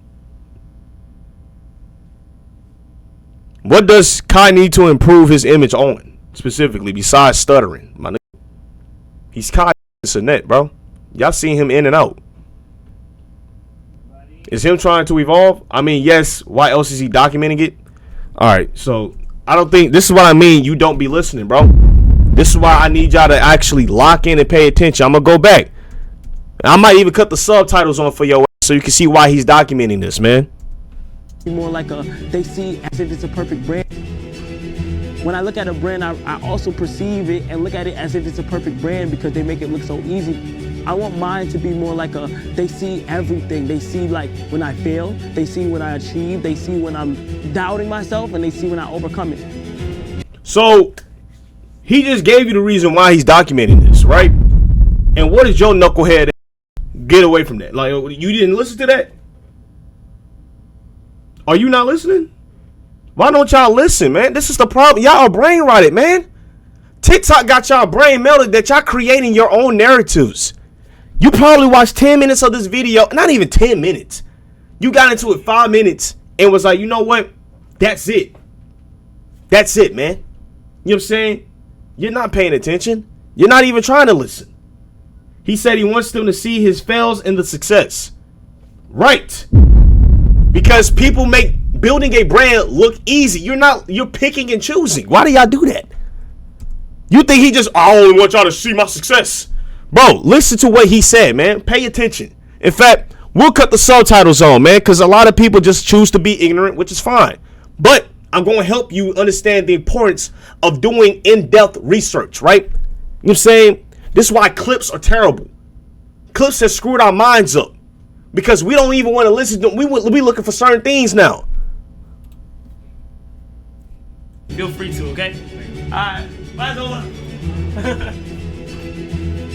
[SPEAKER 1] What does Kai need to improve his image on, specifically, besides stuttering? My nigga, he's Kai Cenat, bro. Y'all seen him in and out. Is him trying to evolve? I mean, yes. Why else is he documenting it? All right, so I don't think this is what I mean. You don't be listening, bro. This is why I need y'all to actually lock in and pay attention. I'm gonna go back. I might even cut the subtitles on for your ass so you can see why he's documenting this, man.
[SPEAKER 3] More like they see as if it's a perfect brand. When I look at a brand, I also perceive it and look at it as if it's a perfect brand because they make it look so easy. I want mine to be more like they see everything. They see like when I fail, they see when I achieve, they see when I'm doubting myself, and they see when I overcome it.
[SPEAKER 1] So he just gave you the reason why he's documenting this, right? And what is your knucklehead get away from that? Like, you didn't listen to that? Are you not listening? Why don't y'all listen, man? This is the problem. Y'all are brain rotted, man. TikTok got y'all brain melted that y'all creating your own narratives. You probably watched 10 minutes of this video. Not even 10 minutes. You got into it 5 minutes and was like, you know what? That's it. That's it, man. You know what I'm saying? You're not paying attention. You're not even trying to listen. He said he wants them to see his fails and the success. Right. Because people make building a brand look easy. You're picking and choosing. Why do y'all do that? You think he just, I only want y'all to see my success. Bro, listen to what he said, man. Pay attention. In fact, we'll cut the subtitles on, man, because a lot of people just choose to be ignorant, which is fine. But I'm going to help you understand the importance of doing in-depth research, right? You know what I'm saying? This is why clips are terrible. Clips have screwed our minds up because we don't even want to listen to them. We looking for certain things now.
[SPEAKER 3] Feel free to, okay? All right. Bye, Zola.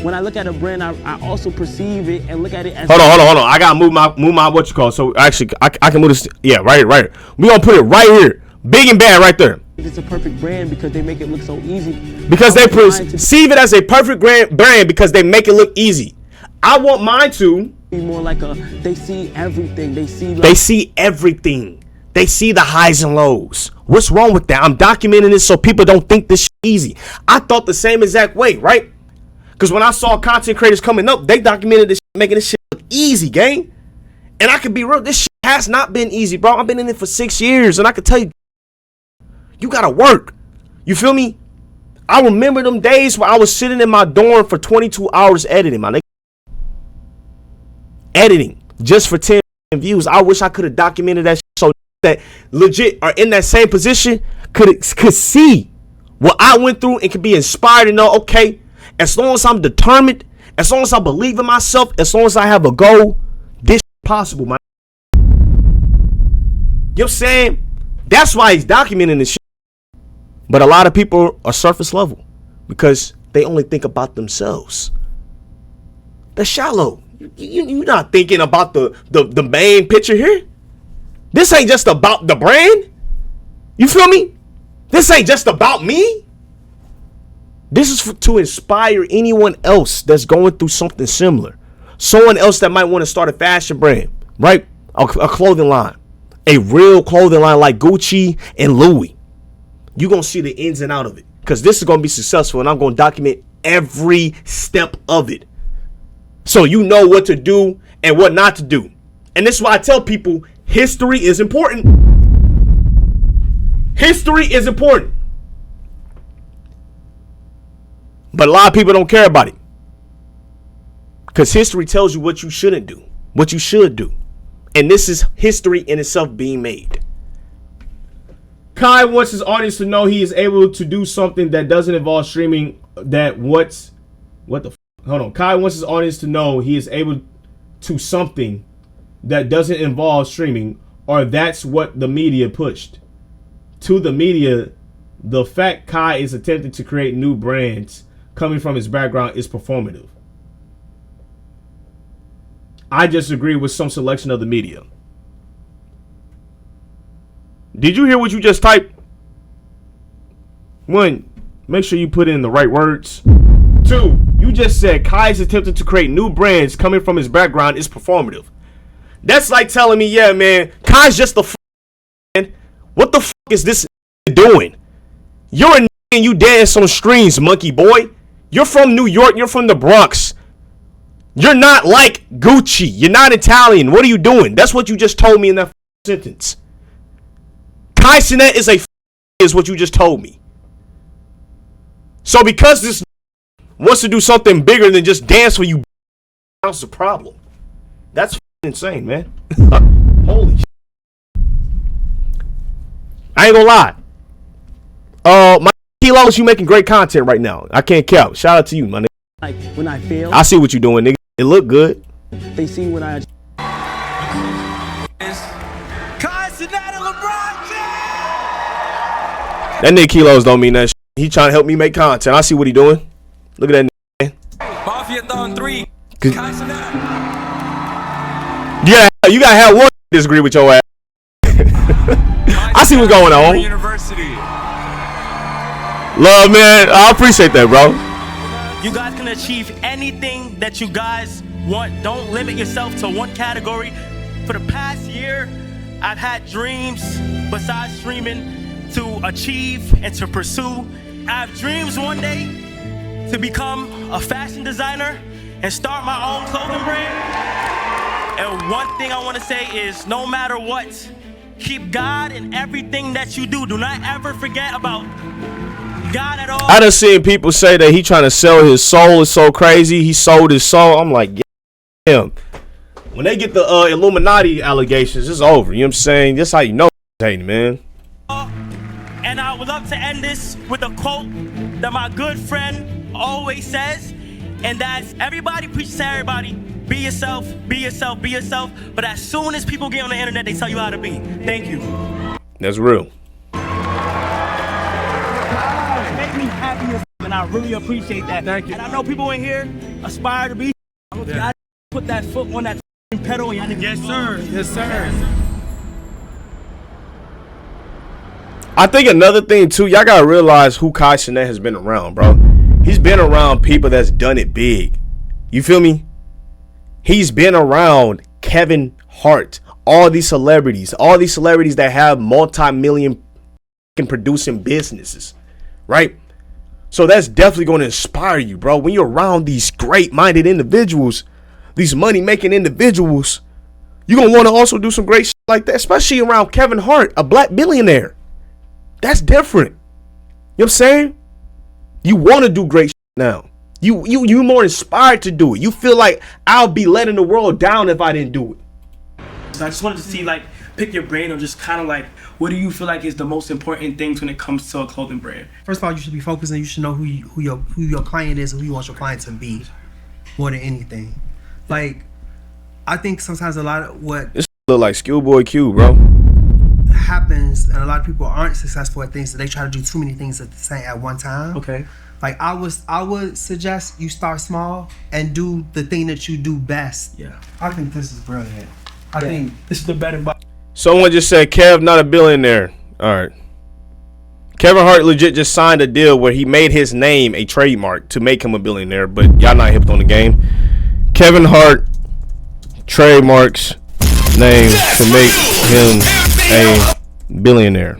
[SPEAKER 3] When I look at a brand, I also perceive it and look at it as...
[SPEAKER 1] Hold on. I got to move my what you call. So actually, I can move this. Yeah, right here. We're going to put it right here. Big and bad right there.
[SPEAKER 3] It's a perfect brand because they make it look so easy.
[SPEAKER 1] Because they perceive it as a perfect brand because they make it look easy. I want mine to
[SPEAKER 3] be more like they see everything. They
[SPEAKER 1] see everything. They see the highs and lows. What's wrong with that? I'm documenting this so people don't think this shit easy. I thought the same exact way, right? Because when I saw content creators coming up, they documented this shit, making this shit look easy, gang. And I can be real, this shit has not been easy, bro. I've been in it for 6 years, and I can tell you, you gotta work. You feel me? I remember them days where I was sitting in my dorm for 22 hours editing, my nigga. Editing just for 10 views. I wish I could have documented that shit so that legit are in that same position could see what I went through and could be inspired to know, okay, as long as I'm determined, as long as I believe in myself, as long as I have a goal, this is possible, man. You know what I'm saying? That's why he's documenting this shit. But a lot of people are surface level because they only think about themselves. They're shallow. You're not thinking about the main picture here. This ain't just about the brand. You feel me? This ain't just about me. This is to inspire anyone else that's going through something similar. Someone else that might want to start a fashion brand, right? A clothing line. A real clothing line like Gucci and Louis. You're going to see the ins and out of it. Because this is going to be successful and I'm going to document every step of it. So you know what to do and what not to do. And this is why I tell people history is important. History is important. But a lot of people don't care about it. Because history tells you what you shouldn't do. What you should do. And this is history in itself being made. Kai wants his audience to know he is able to do something that doesn't involve streaming. Kai wants his audience to know he is able to something that doesn't involve streaming, or that's what the media pushed. To the media, the fact Kai is attempting to create new brands coming from his background is performative. I just agree with some selection of the media. Did you hear what you just typed? 1, make sure you put in the right words. 2, you just said Kai is attempting to create new brands coming from his background is performative. That's like telling me, yeah, man, Kai's just the man. What the fuck is this doing? You're a and you dance on streams, monkey boy. You're from New York. You're from the Bronx. You're not like Gucci. You're not Italian. What are you doing? That's what you just told me in that sentence. Cenat is what you just told me. So because this wants to do something bigger than just dance for you, that's the problem. That's insane, man. Holy shit. I ain't gonna lie. My kilos, you making great content right now. I can't count. Shout out to you, my nigga.
[SPEAKER 3] Like when I fail,
[SPEAKER 1] I see what you doing, nigga. It look good.
[SPEAKER 3] they see when I. Cenat and LeBron James!
[SPEAKER 1] That nigga kilos don't mean that shit. He trying to help me make content. I see what he doing. Look at that nigga.
[SPEAKER 5] Mafia Thon 3.
[SPEAKER 1] Yeah, you gotta have one disagree with your ass. I see what's going on.
[SPEAKER 5] University.
[SPEAKER 1] Love, man. I appreciate that, bro.
[SPEAKER 3] You guys can achieve anything that you guys want. Don't limit yourself to one category. For the past year, I've had dreams besides streaming to achieve and to pursue. I have dreams one day to become a fashion designer and start my own clothing brand. And one thing I want to say is no matter what, keep God in everything that you do. Do not ever forget about God at all.
[SPEAKER 1] I done seen people say that he trying to sell his soul. Is so crazy. He sold his soul. I'm like, yeah. When they get the Illuminati allegations, it's over. You know what I'm saying? That's how you know it's hating, man.
[SPEAKER 3] And I would love to end this with a quote that my good friend always says, and that's everybody preaches to everybody. Be yourself, be yourself, be yourself. But as soon as people get on the internet, they tell you how to be. Thank you.
[SPEAKER 1] That's real.
[SPEAKER 3] Make me happy as and I really appreciate that. Thank you. And I know people in here aspire to be. I put that foot on that pedal and y'all niggas. Yes, sir. Yes, sir.
[SPEAKER 1] I think another thing too, y'all gotta realize who Cenat has been around, bro. He's been around people that's done it big. You feel me? He's been around Kevin Hart, all these celebrities that have multi-million producing businesses, right? So that's definitely going to inspire you, bro. When you're around these great-minded individuals, these money-making individuals, you're going to want to also do some great shit like that, especially around Kevin Hart, a black billionaire. That's different. You know what I'm saying? You want to do great shit now. You more inspired to do it. You feel like I'll be letting the world down if I didn't do it.
[SPEAKER 3] So I just wanted to see, like, pick your brain on just kind of like, what do you feel like is the most important things when it comes to a clothing brand?
[SPEAKER 12] First of all, you should be focusing. You should know who your client is and who you want your client to be, more than anything. Like, I think sometimes a lot of what
[SPEAKER 1] This look like Schoolboy Q, bro.
[SPEAKER 12] happens, and a lot of people aren't successful at things, that they try to do too many things at one time.
[SPEAKER 3] Okay.
[SPEAKER 12] Like I would suggest you start small and do the thing that you do best.
[SPEAKER 3] Yeah.
[SPEAKER 12] I think this is brilliant. I think
[SPEAKER 3] this is the better.
[SPEAKER 1] Someone just said Kev not a billionaire. All right. Kevin Hart legit just signed a deal where he made his name a trademark to make him a billionaire, but y'all not hip on the game. Kevin Hart trademarks name to make him a billionaire.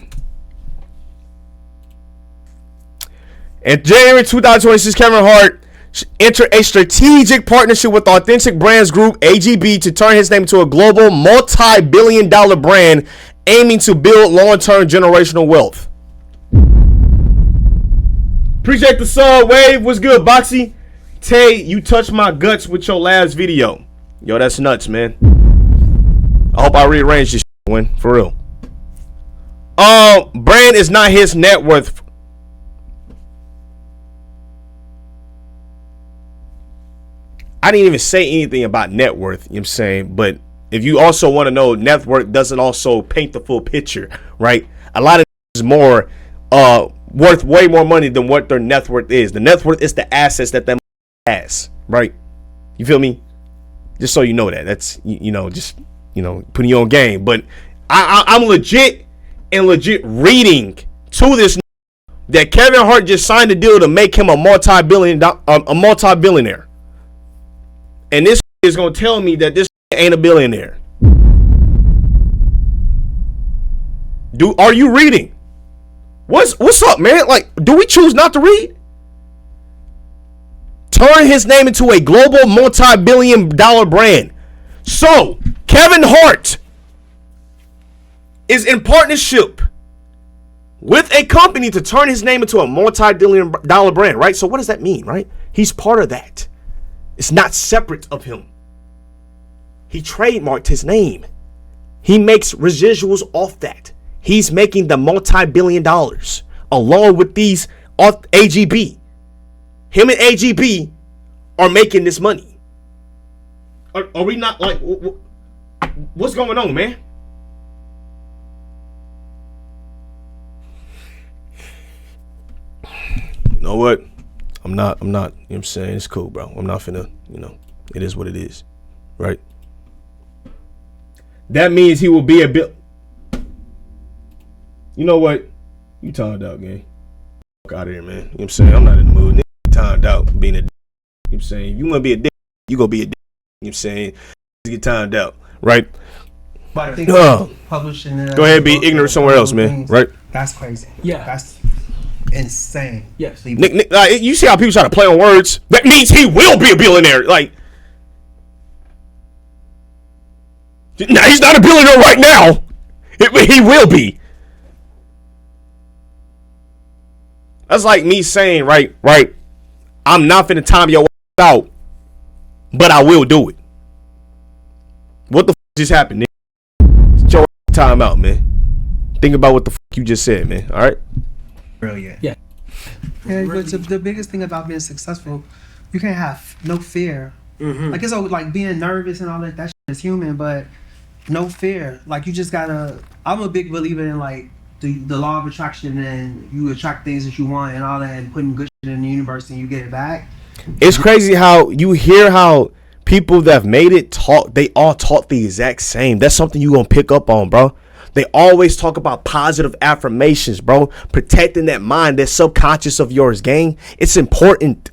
[SPEAKER 1] In January 2026, Kevin Hart entered a strategic partnership with Authentic Brands Group, AGB, to turn his name into a global multi-billion-dollar brand aiming to build long-term generational wealth. Appreciate the sub, Wave. What's good, Boxy? Tay, you touched my guts with your last video. Yo, that's nuts, man. I hope I rearrange this shit, for real. Brand is not his net worth. I didn't even say anything about net worth, you know what I'm saying? But if you also want to know, net worth doesn't also paint the full picture, right? A lot of is more worth way more money than what their net worth is. The net worth is the assets that them has, right? You feel me? Just so you know that. That's, just putting you on game. But I'm legit reading to this that Kevin Hart just signed a deal to make him a multi-billionaire. And this is gonna tell me that this ain't a billionaire. Are you reading? What's up, man? Like, do we choose not to read? Turn his name into a global multi-billion-dollar brand. So, Kevin Hart is in partnership with a company to turn his name into a multi-billion-dollar brand, right? So what does that mean, right? He's part of that. It's not separate of him. He trademarked his name. He makes residuals off that. He's making the multi-billion dollars along with these off AGB. Him and AGB are making this money. Are we not like, what's going on, man? You know what? I'm not, you know what I'm saying? It's cool, bro. I'm not finna, it is what it is, right? That means he will be a bit. You know what? You timed out, gang. Fuck out of here, man. You know what I'm saying? I'm not in the mood. Nigga timed out being a dick. You know what I'm saying? If you want to be a dick, you go be a dick. You know what I'm saying? Just get timed out, right?
[SPEAKER 12] But I think publishing.
[SPEAKER 1] Go ahead, be ignorant somewhere else, man. Right?
[SPEAKER 12] That's crazy.
[SPEAKER 3] Yeah.
[SPEAKER 12] That's insane.
[SPEAKER 3] Yes.
[SPEAKER 1] Nick, you see how people try to play on words? That means he will be a billionaire. Like, now he's not a billionaire right now. He will be. That's like me saying, right, I'm not finna time your out, but I will do it. What the just happened, nigga? It's your time out, man. Think about what the you just said, man. All right?
[SPEAKER 12] Brilliant.
[SPEAKER 3] Yeah.
[SPEAKER 12] Yeah, but the biggest thing about being successful, you can't have no fear. Like, it's like being nervous and all that shit is human, but no fear. Like, you just gotta, I'm a big believer in like the law of attraction, and you attract things that you want and all that, and putting good shit in the universe and you get it back.
[SPEAKER 1] It's crazy how you hear how people that have made it talk, they all talk the exact same. That's something you gonna pick up on, bro. They always talk about positive affirmations, bro. Protecting that mind, that subconscious of yours, gang. It's important.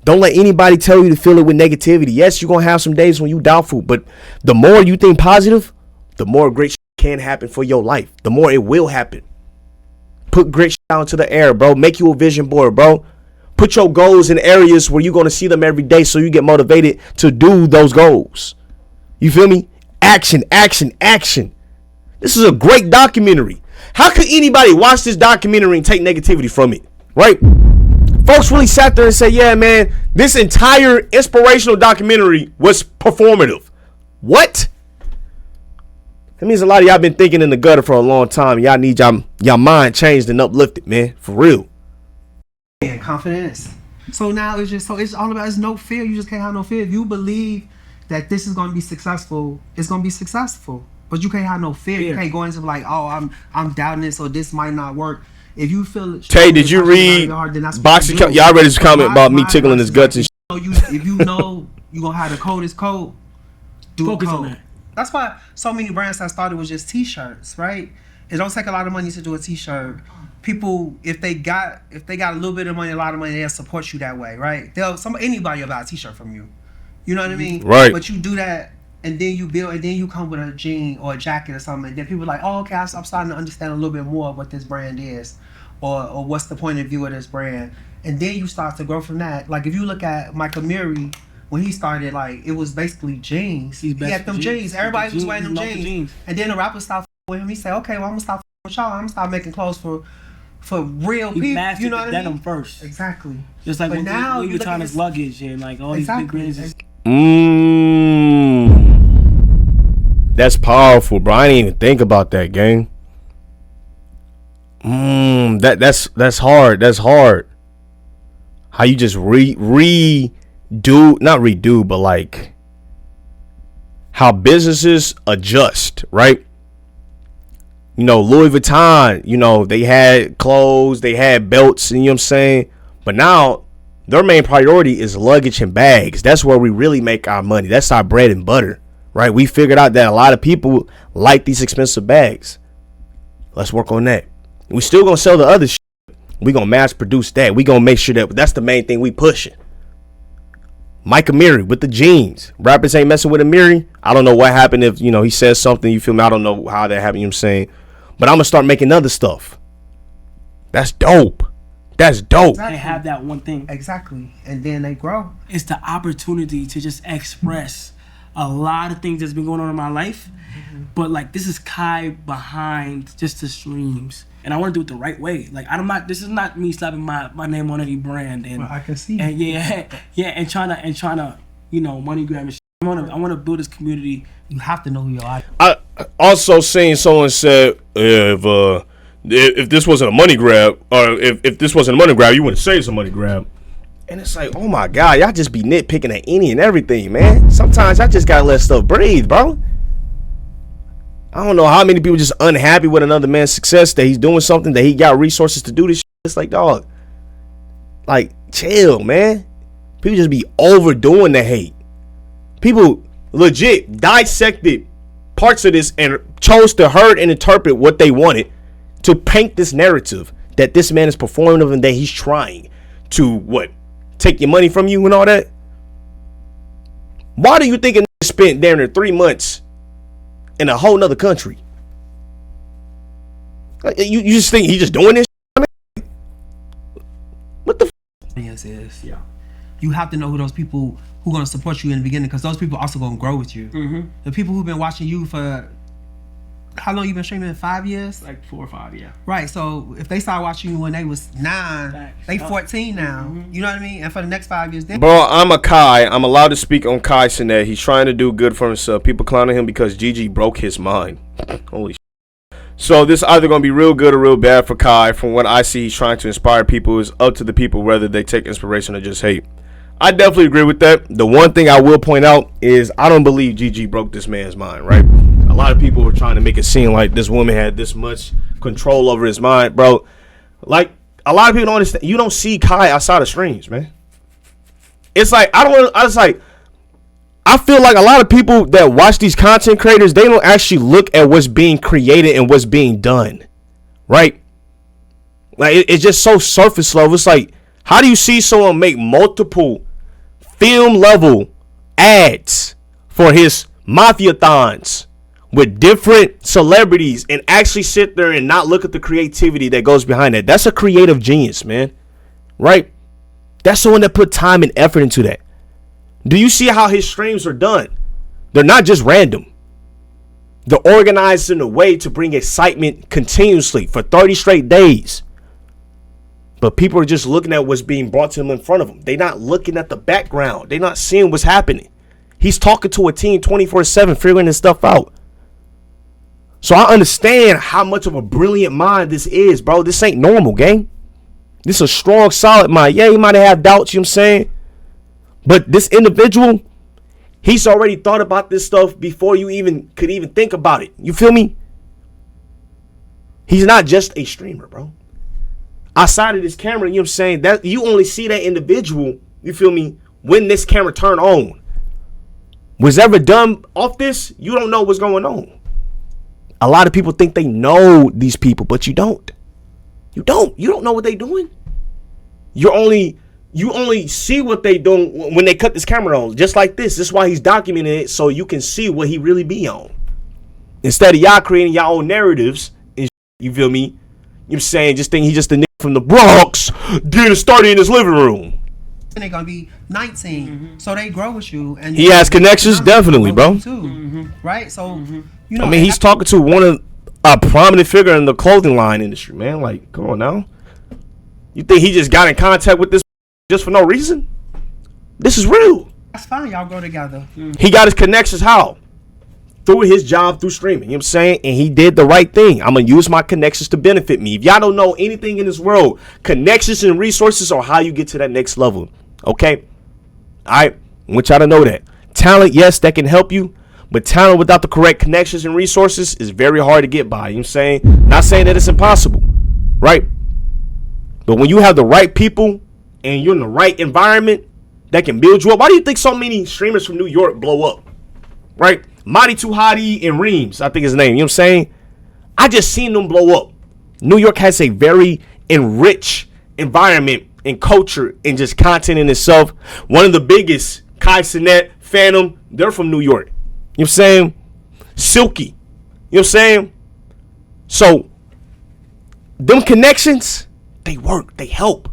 [SPEAKER 1] Don't let anybody tell you to fill it with negativity. Yes, you're going to have some days when you doubtful, but the more you think positive, the more great shit can happen for your life. The more it will happen. Put great shit out into the air, bro. Make you a vision board, bro. Put your goals in areas where you're going to see them every day so you get motivated to do those goals. You feel me? Action, action, action. This is a great documentary. How could anybody watch this documentary and take negativity from it? Right? Folks really sat there and said, yeah, man, this entire inspirational documentary was performative. What? That means a lot of y'all been thinking in the gutter for a long time. Y'all need y'all mind changed and uplifted, man. For real.
[SPEAKER 12] And confidence. So now it's all about, it's no fear. You just can't have no fear. If you believe that this is going to be successful, it's going to be successful. But you can't have no fear. You can't go into like, oh, I'm doubting this or this might not work. If you feel it,
[SPEAKER 1] Tay, did you read Boxing? Y'all read his comment about me tickling his guts and shit.
[SPEAKER 12] If you know you gonna have the coldest code, do
[SPEAKER 3] Focus
[SPEAKER 12] a code.
[SPEAKER 3] on that.
[SPEAKER 12] That's why so many brands that started with just t-shirts, right? It don't take a lot of money to do a t-shirt. People, if they got a little bit of money, a lot of money, they'll support you that way, right? Anybody will buy a t-shirt from you. You know what I mean?
[SPEAKER 1] Right.
[SPEAKER 12] But you do that, and then you build, and then you come with a jean or a jacket or something, and then people are like, oh, okay, I'm starting to understand a little bit more of what this brand is, or what's the point of view of this brand, and then you start to grow from that. Like if you look at Michael Murray, when he started, like it was basically jeans. He had them jeans. Everybody was wearing them jeans. And then the rapper stopped with him. He said, okay, well I'm gonna stop with y'all. I'm gonna start making clothes for real people. You know what I mean?
[SPEAKER 3] Denim first.
[SPEAKER 12] Exactly.
[SPEAKER 3] Just like when
[SPEAKER 12] now
[SPEAKER 3] Louis Vuitton's luggage and like all these big brands.
[SPEAKER 1] That's powerful, bro. I didn't even think about that, gang. That's hard. That's hard. How you just not redo, but like how businesses adjust, right? You know, Louis Vuitton, you know, they had clothes, they had belts, and you know what I'm saying? But now their main priority is luggage and bags. That's where we really make our money. That's our bread and butter, right? We figured out that a lot of people like these expensive bags. Let's work on that. We still gonna sell the other shit. We gonna mass produce that. We gonna make sure that that's the main thing we pushing. Mike Amiri with the jeans. Rappers ain't messing with Amiri. I don't know what happened if, you know, he says something, you feel me? I don't know how that happened, you know what I'm saying? But I'm gonna start making other stuff. That's dope. That's dope.
[SPEAKER 3] Exactly. They have that one thing.
[SPEAKER 12] Exactly. And then they grow.
[SPEAKER 3] It's the opportunity to just express a lot of things that's been going on in my life. But like, this is Kai behind just the streams, and I want to do it the right way. Like, I'm not. This is not me slapping my name on any brand. And
[SPEAKER 12] I can see.
[SPEAKER 3] And and trying to money grab and shit. I want to build this community.
[SPEAKER 12] You have to know who you are.
[SPEAKER 1] I also seen someone said if this wasn't a money grab, or if this wasn't a money grab, you wouldn't say it's a money grab. And it's like, oh my God, y'all just be nitpicking at any and everything, man. Sometimes I just gotta let stuff breathe, bro. I don't know how many people just unhappy with another man's success, that he's doing something, that he got resources to do this shit. It's like, dog, like, chill, man. People just be overdoing the hate. People legit dissected parts of this and chose to herd and interpret what they wanted to paint this narrative that this man is performative and that he's trying to take your money from you and all that. Why do you think a nigga spent damn near 3 months in a whole nother country? Like, you just think he's just doing this shit? What the
[SPEAKER 12] Yes, is. Yeah. You have to know who those people who are going to support you in the beginning, because those people also going to grow with you. The people who've been watching you for, how long you been streaming? 5 years?
[SPEAKER 3] Like 4 or 5, yeah.
[SPEAKER 12] Right. So if they started watching you when they was 9, they 14 now. You know what I mean? And for the next 5 years,
[SPEAKER 1] bro, I'm allowed to speak on Kai Cenat. He's trying to do good for himself. People clowning him because Gigi broke his mind. Holy shit. So this is either going to be real good or real bad for Kai. From what I see, he's trying to inspire people. It's up to the people whether they take inspiration or just hate. I definitely agree with that. The one thing I will point out is I don't believe Gigi broke this man's mind, right? A lot of people were trying to make it seem like this woman had this much control over his mind, bro. Like, a lot of people don't understand. You don't see Kai outside of streams, man. It's like, I feel like a lot of people that watch these content creators, they don't actually look at what's being created and what's being done, right? Like, it's just so surface level. It's like, how do you see someone make multiple film level ads for his mafia-thons with different celebrities and actually sit there and not look at the creativity that goes behind that? That's a creative genius, man. Right? That's someone that put time and effort into that. Do you see how his streams are done? They're not just random. They're organized in a way to bring excitement continuously for 30 straight days. But people are just looking at what's being brought to them in front of them. They're not looking at the background. They're not seeing what's happening. He's talking to a team 24/7, figuring this stuff out. So I understand how much of a brilliant mind this is, bro. This ain't normal, gang. This is a strong, solid mind. Yeah, he might have doubts, you know what I'm saying? But this individual, he's already thought about this stuff before you could even think about it. You feel me? He's not just a streamer, bro. Outside of this camera, you know what I'm saying, that you only see that individual, you feel me, when this camera turn on. Was ever done off this, you don't know what's going on. A lot of people think they know these people, but you don't. You don't know what they doing. You only see what they doing when they cut this camera on, just like this. This is why he's documenting it, so you can see what he really be on. Instead of y'all creating y'all own narratives, and you feel me? You know what I'm saying, just think he's just a nigga from the Bronx getting started in his living room.
[SPEAKER 12] And they're gonna be 19, so they grow with you. And
[SPEAKER 1] he has connections, definitely, bro.
[SPEAKER 12] Right? So, you
[SPEAKER 1] know, I mean, he's talking to one of a prominent figure in the clothing line industry, man. Like, come on now. You think he just got in contact with this just for no reason? This is real.
[SPEAKER 12] That's fine. Y'all grow together.
[SPEAKER 1] He got his connections how? Through his job, through streaming. You know what I'm saying? And he did the right thing. I'm going to use my connections to benefit me. If y'all don't know anything in this world, connections and resources are how you get to that next level. Okay? All right? I want y'all to know that. Talent, yes, that can help you. But talent without the correct connections and resources is very hard to get by. You know what I'm saying? Not saying that it's impossible. Right? But when you have the right people and you're in the right environment that can build you up. Why do you think so many streamers from New York blow up? Right? Mighty Too Hottie and Reams, I think his name. You know what I'm saying? I just seen them blow up. New York has a very enriched environment and culture and just content in itself. One of the biggest, Kai Cenat, Phantom, they're from New York. You know what I'm saying? Silky. You know what I'm saying? So, them connections, they work. They help.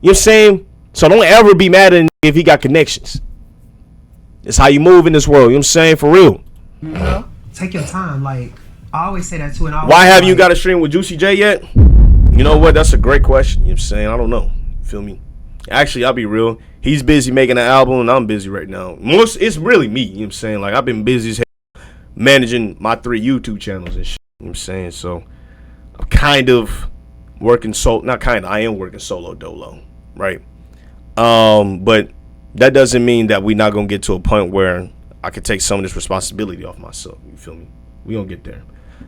[SPEAKER 1] You know what I'm saying? So don't ever be mad at him if he got connections. It's how you move in this world. You know what I'm saying? For real.
[SPEAKER 12] You know, take your time. Like I always say that too. And I
[SPEAKER 1] Why haven't you got a stream with Juicy J yet? You know what? That's a great question. You know what I'm saying? I don't know. Feel me? Actually, I'll be real. He's busy making an album, and I'm busy right now. It's really me. You know what I'm saying? Like, I've been busy as hell managing my 3 YouTube channels and shit. You know what I'm saying? So, I'm kind of working solo. Not kind of. I am working solo dolo. Right? But that doesn't mean that we're not going to get to a point where I could take some of this responsibility off myself. You feel me? We going to get there.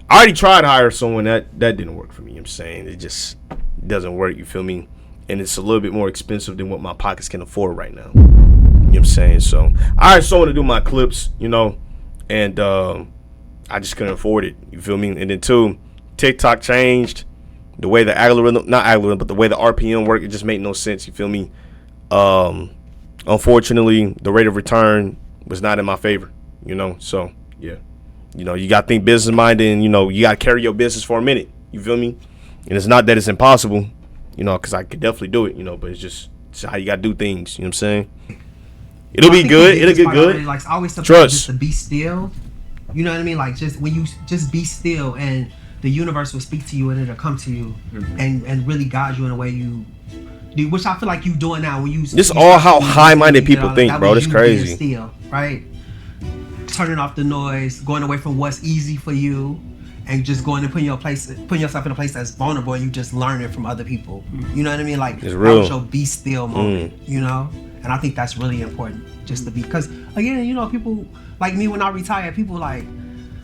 [SPEAKER 1] I already tried to hire someone that didn't work for me. You know what I'm saying? It just doesn't work. You feel me? And it's a little bit more expensive than what my pockets can afford right now. You know what I'm saying? So I hired someone to do my clips, you know, and I just couldn't afford it. You feel me? And then 2, TikTok changed the way the algorithm, not algorithm, but the way the RPM worked. It just made no sense. You feel me? Unfortunately, the rate of return was not in my favor, you know? So, yeah. You know, you got to think business minded, and, you know, you got to carry your business for a minute. You feel me? And it's not that it's impossible, you know, because I could definitely do it, you know, but it's how you got to do things. You know what I'm saying? It'll be good. It'll get good.
[SPEAKER 12] Like, I always
[SPEAKER 1] trust.
[SPEAKER 12] Just to be still. You know what I mean? Like, just when you just be still, and the universe will speak to you, and it'll come to you, and really guide you in a way you do, which I feel like you doing now. When you
[SPEAKER 1] this all how high-minded people think, bro. That's crazy.
[SPEAKER 12] Still, right? Turning off the noise, going away from what's easy for you, and just going and putting yourself in a place that's vulnerable, and you just learning from other people. You know what I mean? Like,
[SPEAKER 1] it's real.
[SPEAKER 12] Your be still moment. You know, and I think that's really important, just to be, because again, you know, people like me, when I retire, people like,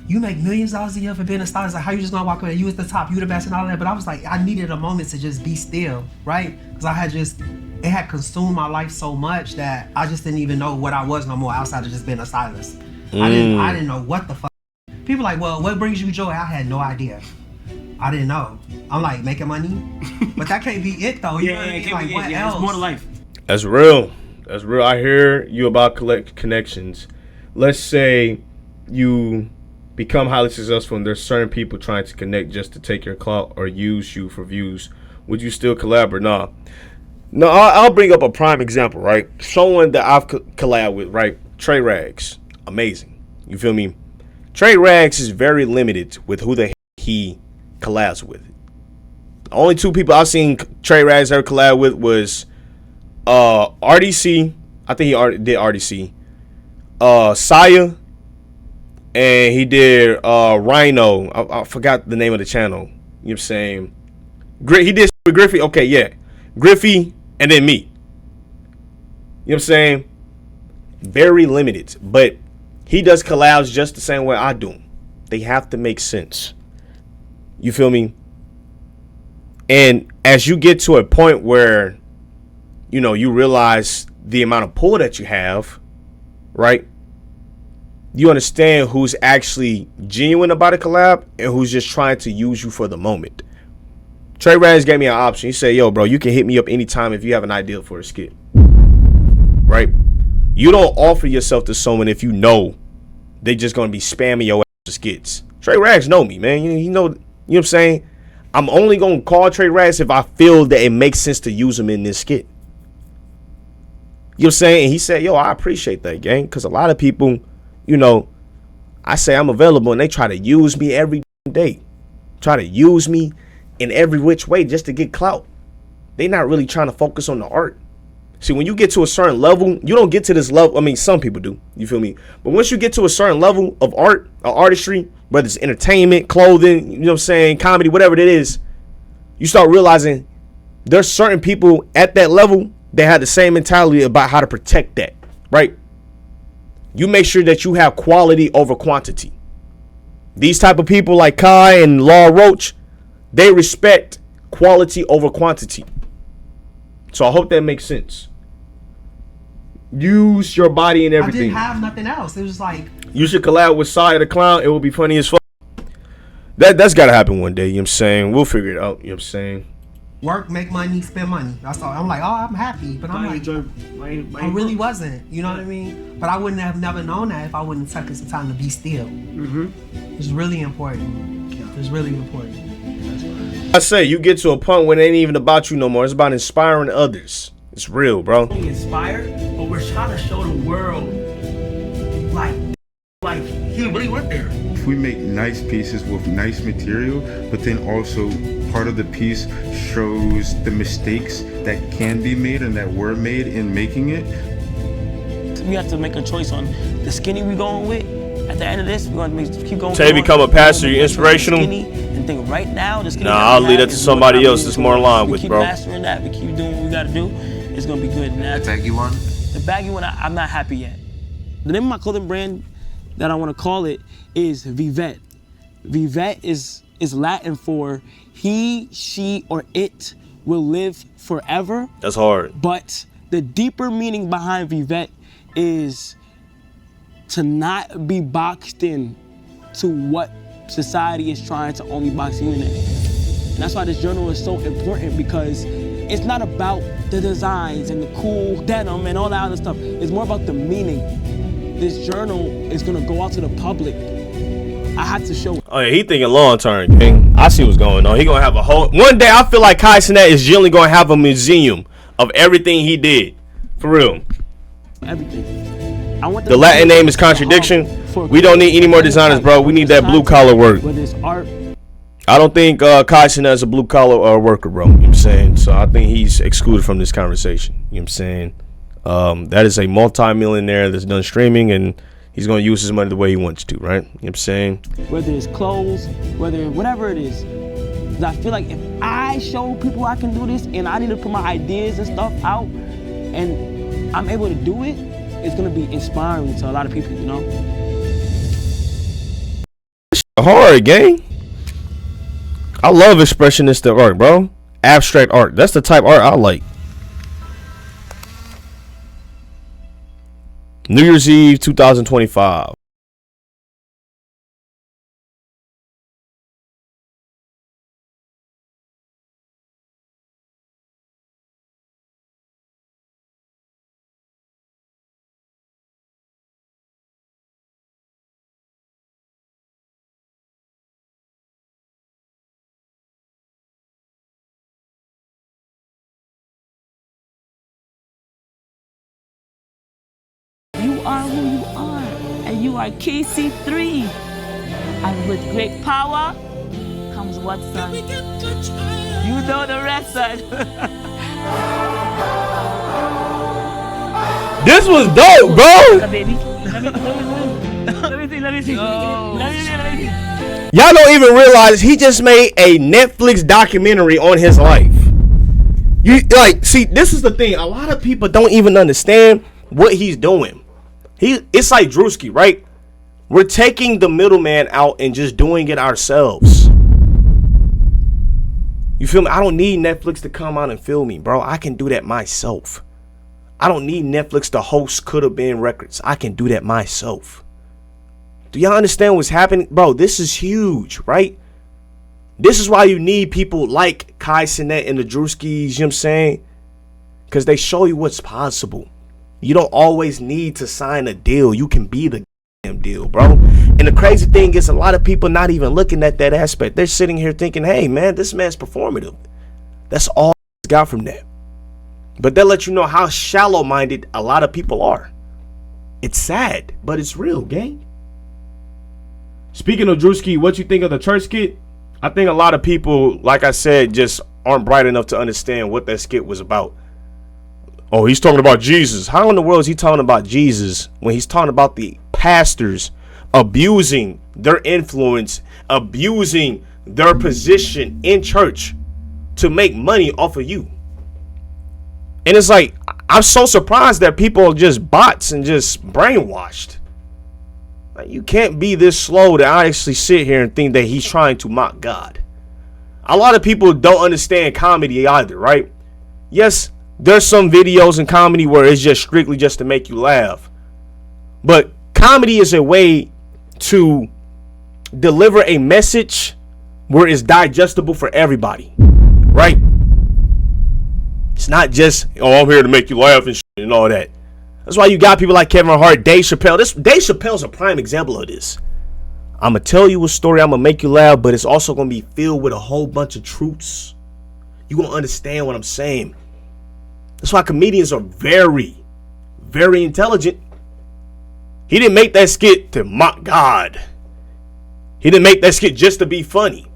[SPEAKER 12] you make millions of dollars a year for being a star. It's like, how you just gonna walk away? You was the top, you the best, and all that. But I was like, I needed a moment to just be still, right? Because it had consumed my life so much that I just didn't even know what I was no more outside of just being a stylist. I didn't know what the fuck. People like, well, what brings you joy? I had no idea. I didn't know. I'm like, making money, but that can't be it though. You know what I mean? Like, what else?
[SPEAKER 3] It's more to life.
[SPEAKER 1] That's real. That's real. I hear you about connections. Let's say you become highly successful, and there's certain people trying to connect just to take your clout or use you for views. Would you still collaborate? Nah. No, I'll bring up a prime example, right? Someone that I've collabed with, right? Trey Rags. Amazing. You feel me? Trey Rags is very limited with who the he collabs with. The only 2 people I've seen Trey Rags ever collab with was RDC. I think he did RDC. Saya. And he did Rhino. I forgot the name of the channel. You know what I'm saying? He did with Griffey. Okay, yeah. Griffey and then me. You know what I'm saying? Very limited. But he does collabs just the same way I do them. They have to make sense. You feel me? And as you get to a point where, you know, you realize the amount of pull that you have, right? You understand who's actually genuine about a collab and who's just trying to use you for the moment. Trey Rags gave me an option. He said, yo, bro, you can hit me up anytime if you have an idea for a skit. Right? You don't offer yourself to someone if you know they just going to be spamming your ass for skits. Trey Rags know me, man. You know what I'm saying? I'm only going to call Trey Rags if I feel that it makes sense to use him in this skit. You know what I'm saying? And he said, yo, I appreciate that, gang, because a lot of people, you know, I say I'm available and they try to use me every day. Try to use me in every which way just to get clout. They not really trying to focus on the art. See, when you get to a certain level, you don't get to this level. I mean, some people do. You feel me? But once you get to a certain level of art or artistry, whether it's entertainment, clothing, you know what I'm saying, comedy, whatever it is, you start realizing there's certain people at that level that have the same mentality about how to protect that, right? You make sure that you have quality over quantity. These type of people like Kai and Law Roach, they respect quality over quantity. So I hope that makes sense. Use your body and everything.
[SPEAKER 12] I didn't have nothing else. It was like,
[SPEAKER 1] you should collab with Sai the Clown. It will be funny as fuck. That's got to happen one day. You know what I'm saying? We'll figure it out. You know what I'm saying?
[SPEAKER 12] Work, make money, spend money. That's all. I'm like, oh, I'm happy. But I'm like, I really wasn't. You know what I mean? But I wouldn't have never known that if I wouldn't have taken some time to be still. It's really important. It's really important.
[SPEAKER 1] I say, you get to a point when it ain't even about you no more. It's about inspiring others. It's real, bro.
[SPEAKER 3] Inspired, but we're trying to show the world
[SPEAKER 12] like he really went there.
[SPEAKER 13] If we make nice pieces with nice material, but then also part of the piece shows the mistakes that can be made and that were made in making it.
[SPEAKER 3] We have to make a choice on the skinny we going with. At the end of this, we're going to keep going.
[SPEAKER 1] Tay, become a pastor, you inspirational?
[SPEAKER 3] And think right now, the skinny.
[SPEAKER 1] Nah, I'll leave that to somebody else that's more in line with, bro.
[SPEAKER 3] We keep mastering that. We keep doing what we got to do. It's going to be good.
[SPEAKER 6] The baggy one?
[SPEAKER 3] The baggy one, I'm not happy yet. The name of my clothing brand that I want to call it is Vivette. Vivette is Latin for he, she, or it will live forever.
[SPEAKER 1] That's hard.
[SPEAKER 3] But the deeper meaning behind Vivette is to not be boxed in to what society is trying to only box you in. And that's why this journal is so important, because it's not about the designs and the cool denim and all that other stuff. It's more about the meaning. This journal is gonna go out to the public. I have to show it.
[SPEAKER 1] Oh yeah, he thinking long term, King. I see what's going on. He gonna have a whole one day. I feel like Cenat is generally gonna have a museum of everything he did, for real.
[SPEAKER 3] Everything. I want
[SPEAKER 1] the Latin name is contradiction. We don't need any more designers, bro. We need that blue collar work.
[SPEAKER 3] Whether it's art.
[SPEAKER 1] I don't think Cenat is a blue collar worker, bro. You know what I'm saying? So I think he's excluded from this conversation. You know what I'm saying? That is a multi-millionaire that's done streaming, and he's going to use his money the way he wants to, right? You know what I'm saying?
[SPEAKER 3] Whether it's clothes, whatever it is. Because I feel like if I show people I can do this, and I need to put my ideas and stuff out, and I'm able to do it, it's going to be inspiring to a lot of people, you know?
[SPEAKER 1] Hard, gang. I love expressionistic art, bro. Abstract art. That's the type of art I like. New Year's Eve 2025.
[SPEAKER 7] You are who you are, and you are KC3. And with great power comes what, son? You know the rest, son.
[SPEAKER 1] This was dope, bro.
[SPEAKER 7] Baby. Let me see.
[SPEAKER 1] Y'all don't even realize he just made a Netflix documentary on his life. You see, this is the thing. A lot of people don't even understand what he's doing. It's like Drewski, right? We're taking the middleman out and just doing it ourselves. You feel me? I don't need Netflix to come out and film me, bro. I can do that myself. I don't need Netflix to host Could Have Been Records. I can do that myself. Do y'all understand what's happening? Bro, this is huge, right? This is why you need people like Cenat and the Drewskis, you know what I'm saying? Because they show you what's possible. You don't always need to sign a deal. You can be the damn deal, bro. And the crazy thing is, a lot of people not even looking at that aspect. They're sitting here thinking, hey, man, this man's performative. That's all he's got from that. But they'll let you know how shallow-minded a lot of people are. It's sad, but it's real, gang. Speaking of Drewski, what you think of the church skit? I think a lot of people, like I said, just aren't bright enough to understand what that skit was about. Oh, he's talking about Jesus. How in the world is he talking about Jesus when he's talking about the pastors abusing their influence, abusing their position in church to make money off of you? And it's like, I'm so surprised that people are just bots and just brainwashed. Like, you can't be this slow to actually sit here and think that he's trying to mock God. A lot of people don't understand comedy either, right? Yes, there's some videos in comedy where it's just strictly just to make you laugh. But comedy is a way to deliver a message where it's digestible for everybody, right? It's not just, oh, I'm here to make you laugh and shit and all that. That's why you got people like Kevin Hart, Dave Chappelle. Dave Chappelle's a prime example of this. I'm going to tell you a story, I'm going to make you laugh, but it's also going to be filled with a whole bunch of truths. You're going to understand what I'm saying. That's why comedians are very, very intelligent. He didn't make that skit to mock God. He didn't make that skit just to be funny.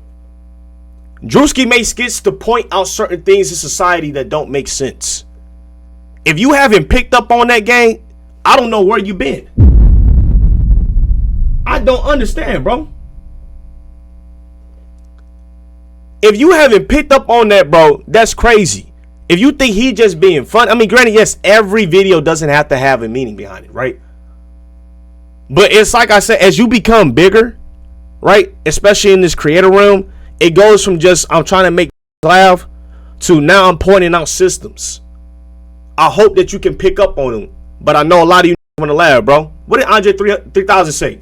[SPEAKER 1] Drewski made skits to point out certain things in society that don't make sense. If you haven't picked up on that, gang, I don't know where you been. I don't understand, bro. If you haven't picked up on that, bro, that's crazy. If you think he just being fun, I mean, granted, yes, every video doesn't have to have a meaning behind it, right? But it's like I said, as you become bigger, right, especially in this creator realm, it goes from just I'm trying to make laugh to now I'm pointing out systems. I hope that you can pick up on them, but I know a lot of you want to laugh, bro. What did Andre 3000 say?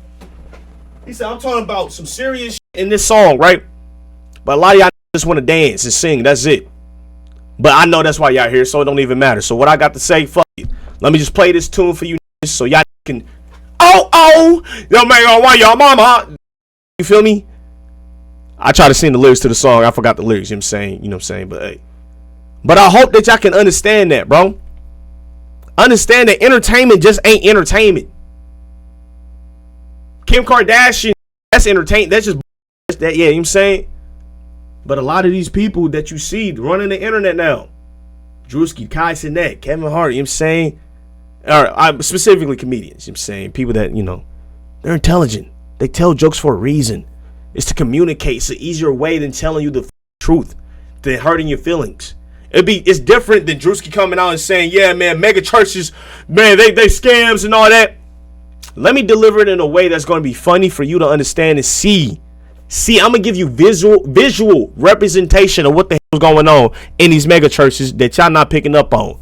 [SPEAKER 1] He said, I'm talking about some serious shit in this song, right? But a lot of y'all just want to dance and sing. That's it. But I know that's why y'all here, so it don't even matter. So what I got to say, fuck it. Let me just play this tune for you so y'all can. Oh, yo, man, why y'all mama? You feel me? I try to sing the lyrics to the song. I forgot the lyrics, you know what I'm saying? You know what I'm saying? But hey. But I hope that y'all can understand that, bro. Understand that entertainment just ain't entertainment. Kim Kardashian, that's entertainment. That's just that, yeah, you know what I'm saying? But a lot of these people that you see running the internet now, Drewski, Kai Cenat, Kevin Hart, you know what I'm saying? Or specifically comedians, you know what I'm saying? People that, you know, they're intelligent. They tell jokes for a reason. It's to communicate. It's an easier way than telling you the truth, than hurting your feelings. It's different than Drewski coming out and saying, yeah, man, mega churches, man, they scams and all that. Let me deliver it in a way that's going to be funny for you to understand and see. I'm going to give you visual representation of what the hell is going on in these mega churches that y'all not picking up on.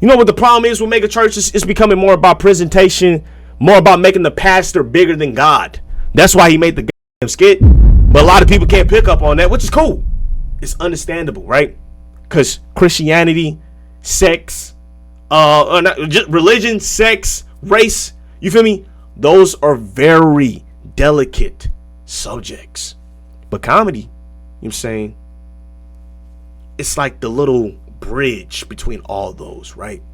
[SPEAKER 1] You know what the problem is with mega churches? It's becoming more about presentation, more about making the pastor bigger than God. That's why he made the goddamn skit. But a lot of people can't pick up on that, which is cool. It's understandable, right? Because Christianity, sex, just religion, sex, race, you feel me? Those are very delicate subjects. But comedy, you know what I'm saying? It's like the little bridge between all those, right? You know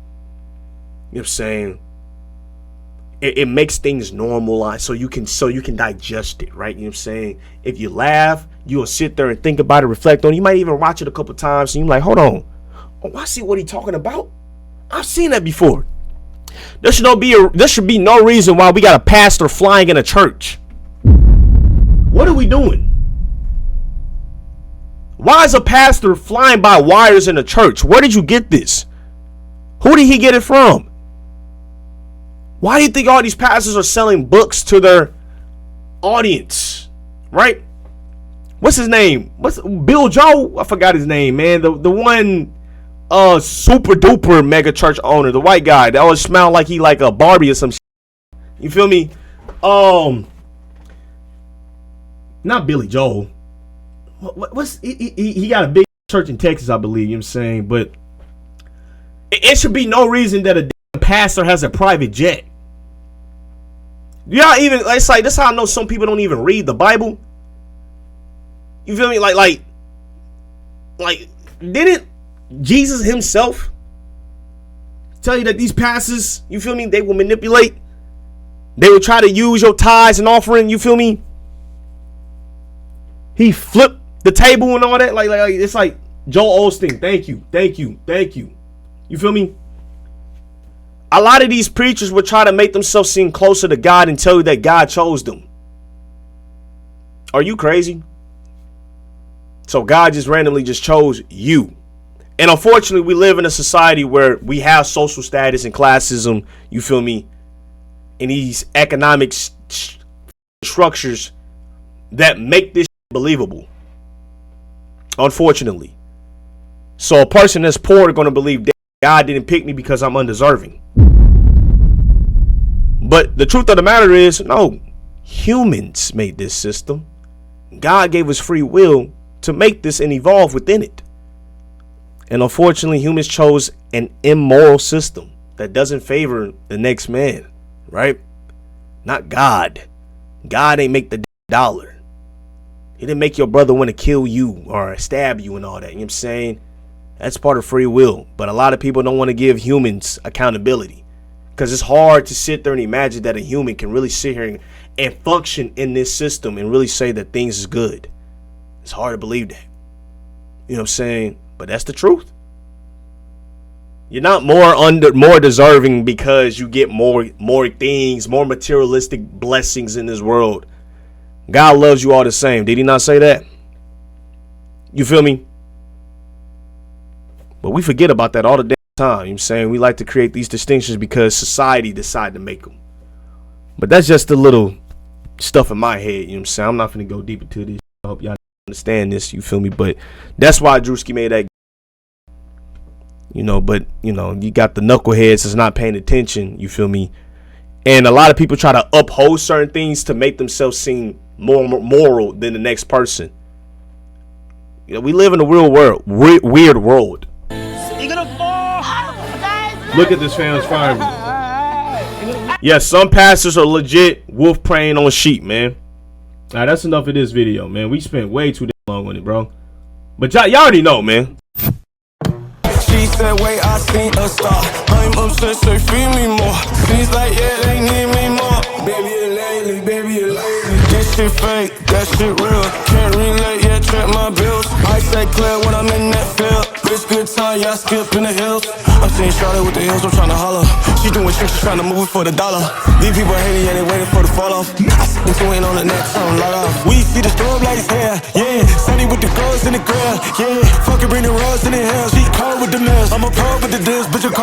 [SPEAKER 1] what I'm saying? It makes things normalized so you can digest it, right? You know what I'm saying? If you laugh, you'll sit there and think about it, reflect on it. You might even watch it a couple times and you're like, hold on. Oh, I see what he's talking about. I've seen that before. There should be no reason why we got a pastor flying in a church. What are we doing? Why is a pastor flying by wires in a church? Where did you get this? Who did he get it from? Why do you think all these pastors are selling books to their audience? Right? What's his name? What's Bill Joe? I forgot his name, man. The one super duper mega church owner, the white guy that always smelled like he like a Barbie or some shit. You feel me? Not Billy Joel. What's he got a big church in Texas, I believe, you know what I'm saying? But it should be no reason that a damn pastor has a private jet. Y'all even, it's like, this is how I know some people don't even read the Bible. You feel me? Like didn't Jesus himself tell you that these pastors, you feel me, they will manipulate? They will try to use your tithes and offering, you feel me? He flipped the table and all that. Like it's like Joel Osteen. Thank you. You feel me? A lot of these preachers will try to make themselves seem closer to God and tell you that God chose them. Are you crazy? So God just randomly just chose you. And unfortunately, we live in a society where we have social status and classism, you feel me, and these economic structures that make this believable. Unfortunately. So a person that's poor is going to believe that God didn't pick me because I'm undeserving. But the truth of the matter is, no, humans made this system. God gave us free will to make this and evolve within it. And unfortunately, humans chose an immoral system that doesn't favor the next man, right? Not God. God ain't make the dollar. He didn't make your brother want to kill you or stab you and all that. You know what I'm saying? That's part of free will. But a lot of people don't want to give humans accountability Because it's hard to sit there and imagine that a human can really sit here and function in this system and really say that things is good. It's hard to believe that. You know what I'm saying? But that's the truth. You're not more deserving because you get more things, more materialistic blessings in this world. God loves you all the same. Did he not say that? You feel me? But we forget about that all the damn time. You know what I'm saying? We like to create these distinctions because society decided to make them. But that's just a little stuff in my head. You know what I'm saying? I'm not going to go deep into this. I hope y'all understand this. You feel me? But that's why Drewski made that. You know, but, you know, you got the knuckleheads that's not paying attention. You feel me? And a lot of people try to uphold certain things to make themselves seem more moral than the next person. You know, we live in a real world, weird world. Look at this fam's fire. Yeah, some pastors are legit wolf preying on sheep, man. All right, that's enough of this video, man. We spent way too long on it, bro. But y'all already know, man.
[SPEAKER 5] She said, wait, I seen a star. I'm obsessed, they feel me more. Seems like, yeah, they need me more. Baby, you're lately, baby, you're lately. This shit fake, that shit real. Can't relate, yeah, check my bills. I say clear when I'm in that field. It's good time, y'all skip in the hills. I'm seeing Charlotte with the hills, I'm trying to holler. She doing tricks, she's trying to move it for the dollar. These people hating, yeah, they waiting for the fall off. I see them two ain't on the next song, light off. We see the storm like his hair, yeah. Sunny with the girls in the grill, yeah. Fucking bring the rose in the hills. She cold with the nails, I'm a pro with the deals, bitch, you cold.